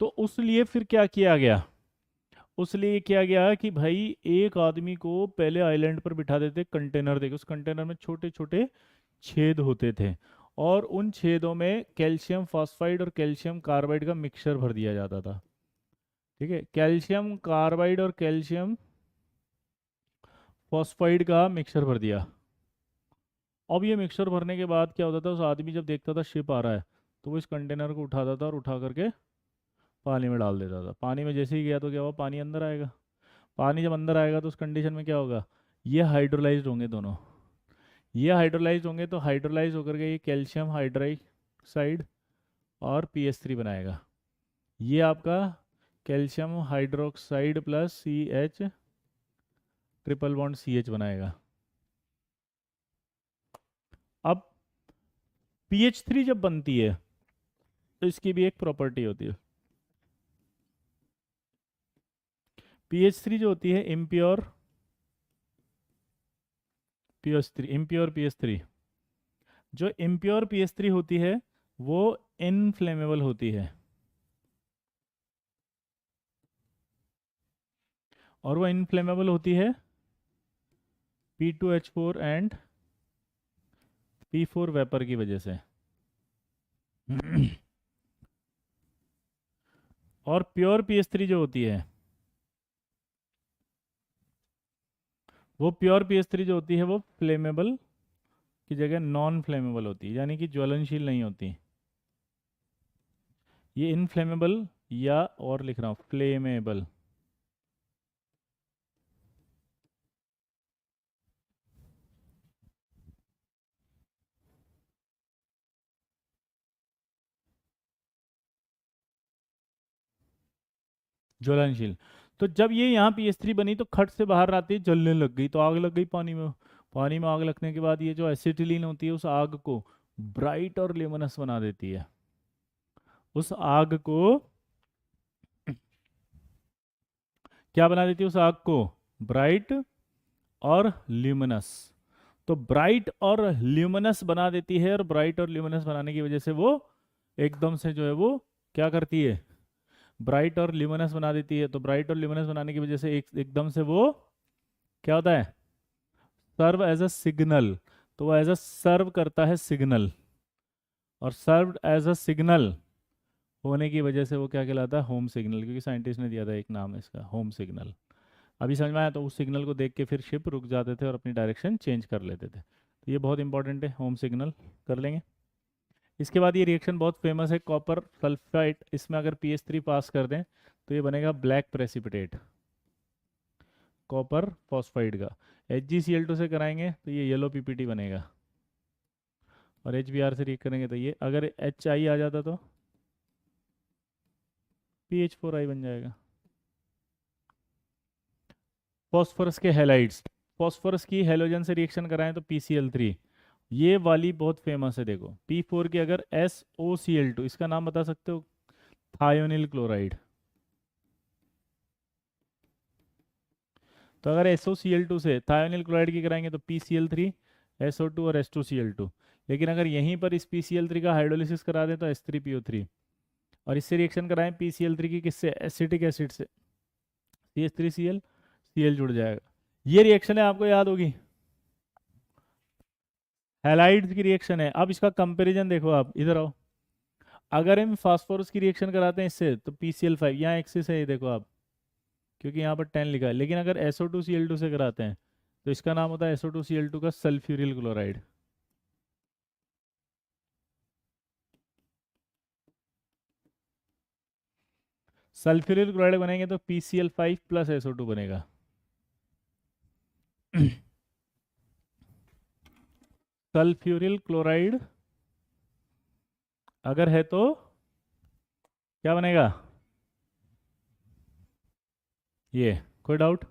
तो उस लिए फिर क्या किया गया, उस लिए किया गया कि भाई एक आदमी को पहले आइलैंड पर बिठा देते, कंटेनर देके, उस कंटेनर में छोटे छोटे छेद होते थे, और उन छेदों में कैल्शियम फास्फाइड और कैल्शियम कार्बाइड का मिक्सचर भर दिया जाता था। ठीक है, कैल्शियम कार्बाइड और कैल्शियम फॉस्फाइड का मिक्सचर भर दिया। अब ये मिक्सचर भरने के बाद क्या होता था, उस आदमी जब देखता था शिप आ रहा है, तो वो इस कंटेनर को उठाता था और उठा करके पानी में डाल देता था। पानी में जैसे ही गया तो क्या हुआ, पानी अंदर आएगा। पानी जब अंदर आएगा तो उस कंडीशन में क्या होगा, ये हाइड्रोलाइज्ड होंगे दोनों। ये हाइड्रोलाइज्ड होंगे तो हाइड्रोलाइज होकर के ये कैल्शियम हाइड्राइड और PS3 बनाएगा। ये आपका calcium hydroxide plus CH triple bond CH बनाएगा। अब PH3 जब बनती है तो इसकी भी एक प्रॉपर्टी होती है। PH3 जो होती है इम्प्योर PH3 जो इम्प्योर PH3 होती है वो इनफ्लेमेबल होती है, और वो इनफ्लेमेबल होती है P2H4 एंड P4 वेपर की वजह से। और प्योर PS3 जो होती है, वो प्योर PS3 जो होती है वो फ्लेमेबल की जगह नॉन फ्लेमेबल होती है, यानी कि ज्वलनशील नहीं होती। ये इनफ्लेमेबल, या और लिख रहा हूँ फ्लेमेबल। ज्वलनशील। तो जब ये यहाँ PS3 बनी तो खट से बाहर आती जलने लग गई, तो आग लग गई पानी में। पानी में आग लगने के बाद ये जो एसिटिलीन होती है उस आग को ब्राइट और ल्यूमिनस बना देती है। उस आग को क्या बना देती है, उस आग को ब्राइट और ल्यूमिनस। तो ब्राइट और ल्यूमिनस बना देती है, और ब्राइट और ल्यूमिनस बनाने की वजह से वो एकदम से जो है वो क्या करती है, ब्राइट और ल्यूमिनस बना देती है। तो ब्राइट और ल्यूमिनस बनाने की वजह से एकदम से वो क्या होता है, सर्व एज अ सिग्नल। तो वो एज अ सर्व करता है सिग्नल, और सर्व एज अ सिग्नल होने की वजह से वो क्या कहलाता है, होम सिग्नल, क्योंकि साइंटिस्ट ने दिया था एक नाम है इसका, होम सिग्नल। अभी समझ में आया, तो उस सिग्नल को देख के फिर शिप रुक जाते थे और अपनी डायरेक्शन चेंज कर लेते थे। तो ये बहुत इंपॉर्टेंट है, होम सिग्नल कर लेंगे। इसके बाद ये रिएक्शन बहुत फेमस है, कॉपर सल्फाइड, इसमें अगर PS3 पास कर दें तो ये बनेगा ब्लैक प्रेसिपिटेट, कॉपर फॉस्फाइड का। HgCl2 से कराएंगे तो ये येलो PPT बनेगा, और HBr से रिएक्ट करेंगे तो ये, अगर HI आ जाता तो PH4I बन जाएगा। फॉस्फोरस के हैलाइड्स, फॉस्फोरस की हेलोजन से रिएक्शन कराएं तो PCl3। ये वाली बहुत फेमस है, देखो P4 की अगर SOCl2, इसका नाम बता सकते हो, थायोनिल क्लोराइड। तो अगर SOCl2 से थायोनिल क्लोराइड की कराएंगे तो PCl3, SO2 और H2Cl2। लेकिन अगर यहीं पर इस PCl3 का हाइड्रोलिसिस करा दें तो H3PO3, और इससे रिएक्शन कराएं PCl3 की किससे, एसिटिक एसिड से, CH3Cl, Cl जुड़ जाएगा। ये रिएक्शन है, आपको याद होगी, हैलाइड्स की रिएक्शन है। अब इसका कंपैरिजन देखो, आप इधर आओ। अगर हम फास्फोरस की रिएक्शन कराते हैं इससे तो PCl5, यहाँ एक्सिस है ये देखो आप, क्योंकि यहाँ पर 10 लिखा है। लेकिन अगर SO2Cl2 से कराते हैं तो इसका नाम होता है SO2Cl2 का सल्फ्यूरिल क्लोराइड। सल्फ्यूरिल क्लोराइड बनेंगे तो PCl5 प्लस SO2 बनेगा। सल्फ्यूरिल क्लोराइड अगर है तो क्या बनेगा? ये कोई डाउट?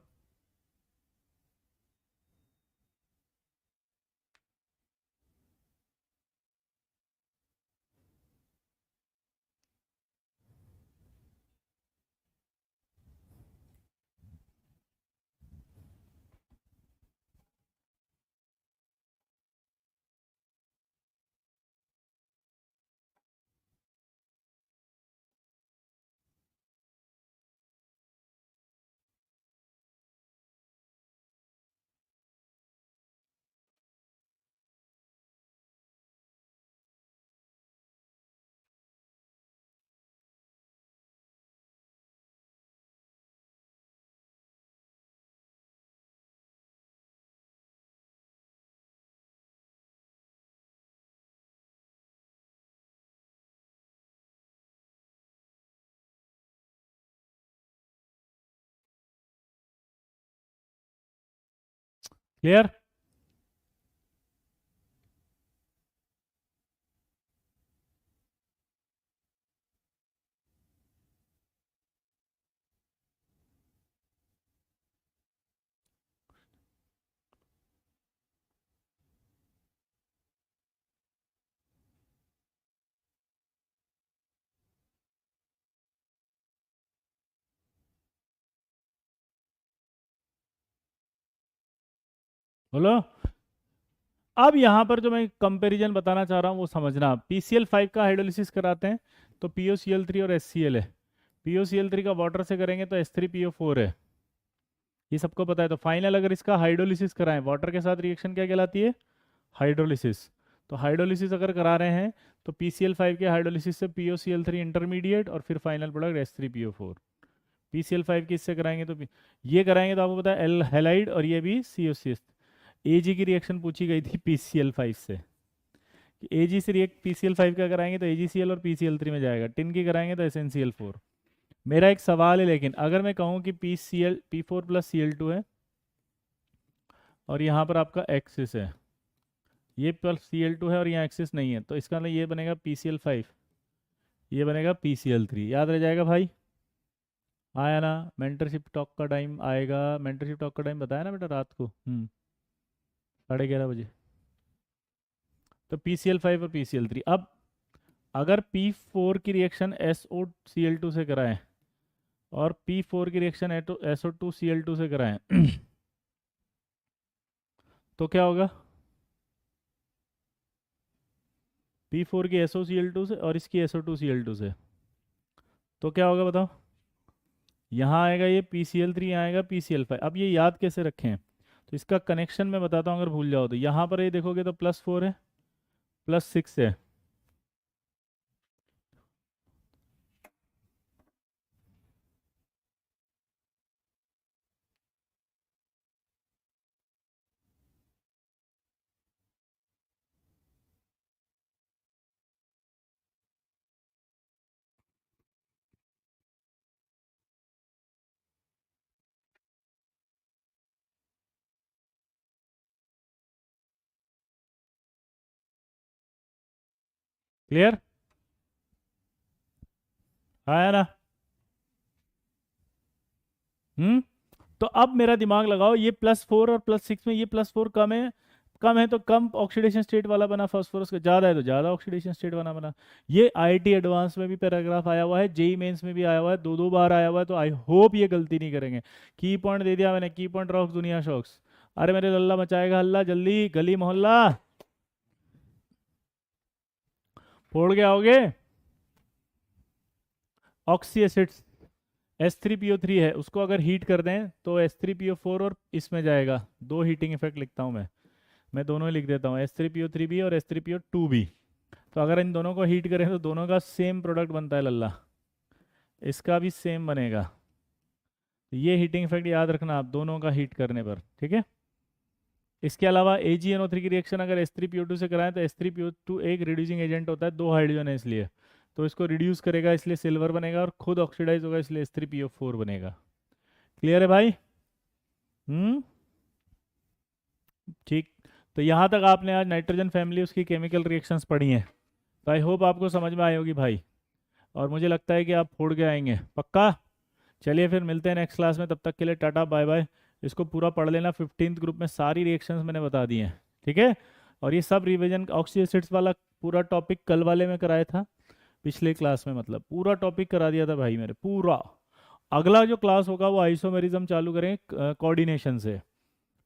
क्लियर? बोलो। अब यहाँ पर जो मैं कंपैरिजन बताना चाह रहा हूँ वो समझना। PCl5 का हाइड्रोलिसिस कराते हैं तो POCl3 और HCl है। POCl3 का वाटर से करेंगे तो H3PO4 है, ये सबको पता है। तो फाइनल अगर इसका हाइड्रोलिसिस कराएं, वाटर के साथ रिएक्शन क्या कहलाती है? हाइड्रोलिसिस। तो हाइड्रोलिसिस अगर करा रहे हैं तो PCl5 के हाइड्रोलिसिस से POCl3 इंटरमीडिएट और फिर फाइनल प्रोडक्ट H3PO4। PCl5 की इससे कराएंगे तो ये कराएंगे तो आपको पता है एल हेलाइड और ये भी COCS। AG की रिएक्शन पूछी गई थी PCl5 से, AG से रिएक्ट PCl5 का कराएंगे तो AgCl और PCl3 में जाएगा। टिन की कराएंगे तो SnCl4। मेरा एक सवाल है, लेकिन अगर मैं कहूँ कि P4 प्लस Cl2 है और यहाँ पर आपका एक्सिस है, ये प्लस Cl2 है और यहाँ एक्सिस नहीं है, तो इसका मतलब ये बनेगा PCl5, ये बनेगा PCl3। याद रह जाएगा भाई? आया ना? मेंटरशिप टॉक का टाइम आएगा। मेंटरशिप टॉक का टाइम बताया ना बेटा रात को, 11:30 बजे। तो PCl5 और PCl3। अब अगर P4 की रिएक्शन SOCl2 से कराएं और P4 की रिएक्शन SO2Cl2 से कराएं तो क्या होगा? P4 की SOCl2 से और इसकी SO2Cl2 से, तो क्या होगा बताओ? यहाँ आएगा ये PCl3, यहाँ आएगा PCl5। अब ये याद कैसे रखें? तो इसका कनेक्शन मैं बताता हूँ, अगर भूल जाओ तो यहाँ पर ये देखोगे तो +4 है, +6 है। क्लियर? आया ना? तो अब मेरा दिमाग लगाओ, ये +4 और +6 में ये +4 कम है, कम है तो कम ऑक्सीडेशन स्टेट वाला बना फास्फोरस का, ज़्यादा है तो ज़्यादा ऑक्सीडेशन स्टेट वाला बना। ये IIT एडवांस में भी पैराग्राफ आया हुआ है, JEE मेंस में भी आया हुआ है, 2-2 बार आया हुआ है। तो आई होप ये गलती नहीं करेंगे। की पॉइंट दे दिया मैंने, की पॉइंट रॉक्स दुनिया शॉक्स। अरे मेरे लल्ला मचाएगा हल्ला, जल्दी गली मोहल्ला फोड़ के आओगे। ऑक्सी एसिड्स H3PO3 है, उसको अगर हीट कर दें तो H3PO4 और इसमें जाएगा। दो हीटिंग इफेक्ट लिखता हूँ मैं दोनों ही लिख देता हूँ, H3PO3 भी और H3PO2 भी। तो अगर इन दोनों को हीट करें तो दोनों का सेम प्रोडक्ट बनता है लल्ला, इसका भी सेम बनेगा। ये हीटिंग इफेक्ट याद रखना आप दोनों का हीट करने पर, ठीक है? इसके अलावा AgNO3 की रिएक्शन अगर H3PO2 से कराएं तो H3PO2 एक रिड्यूसिंग एजेंट होता है, 2 हाइड्रोजन है इसलिए, तो इसको रिड्यूस करेगा इसलिए सिल्वर बनेगा, और खुद ऑक्सीडाइज होगा इसलिए H3PO4 बनेगा। क्लियर है भाई? ठीक। तो यहाँ तक आपने आज नाइट्रोजन फैमिली उसकी केमिकल रिएक्शंस पढ़ी हैं। तो आई होप आपको समझ में आई होगी भाई, और मुझे लगता है कि आप फोड़ के आएंगे पक्का। चलिए फिर मिलते हैं नेक्स्ट क्लास में, तब तक के लिए टाटा बाय बाय। इसको पूरा पढ़ लेना, 15th ग्रुप में सारी रिएक्शंस मैंने बता दी हैं, ठीक है। और ये सब रिवीजन, ऑक्सी एसिड्स वाला पूरा टॉपिक कल वाले में कराया था, पिछले क्लास में, मतलब पूरा टॉपिक करा दिया था भाई मेरे, पूरा। अगला जो क्लास होगा वो आइसोमेरिज्म चालू करें कोऑर्डिनेशन से,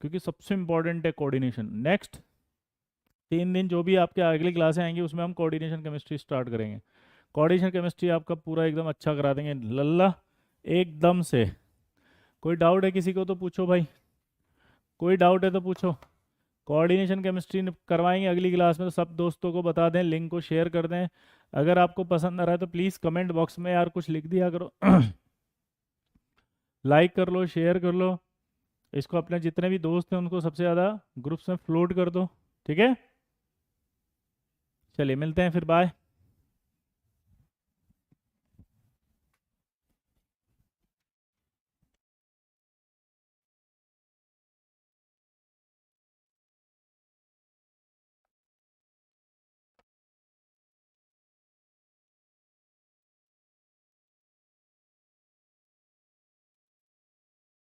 क्योंकि सबसे इंपॉर्टेंट है कोऑर्डिनेशन। नेक्स्ट 3 दिन जो भी आपके अगली क्लासें आएंगी उसमें हम कोऑर्डिनेशन केमिस्ट्री स्टार्ट करेंगे। कोऑर्डिनेशन केमिस्ट्री आपका पूरा एकदम अच्छा करा देंगे लल्ला, एकदम से। कोई डाउट है किसी को तो पूछो भाई, कोई डाउट है तो पूछो। कोऑर्डिनेशन केमिस्ट्री करवाएंगे अगली क्लास में, तो सब दोस्तों को बता दें, लिंक को शेयर कर दें। अगर आपको पसंद आ रहा है तो प्लीज़ कमेंट बॉक्स में यार कुछ लिख दिया करो लाइक कर लो, शेयर कर लो इसको, अपने जितने भी दोस्त हैं उनको सबसे ज़्यादा ग्रुप्स में फ्लोट कर दो, ठीक है। चलिए मिलते हैं फिर, बाय।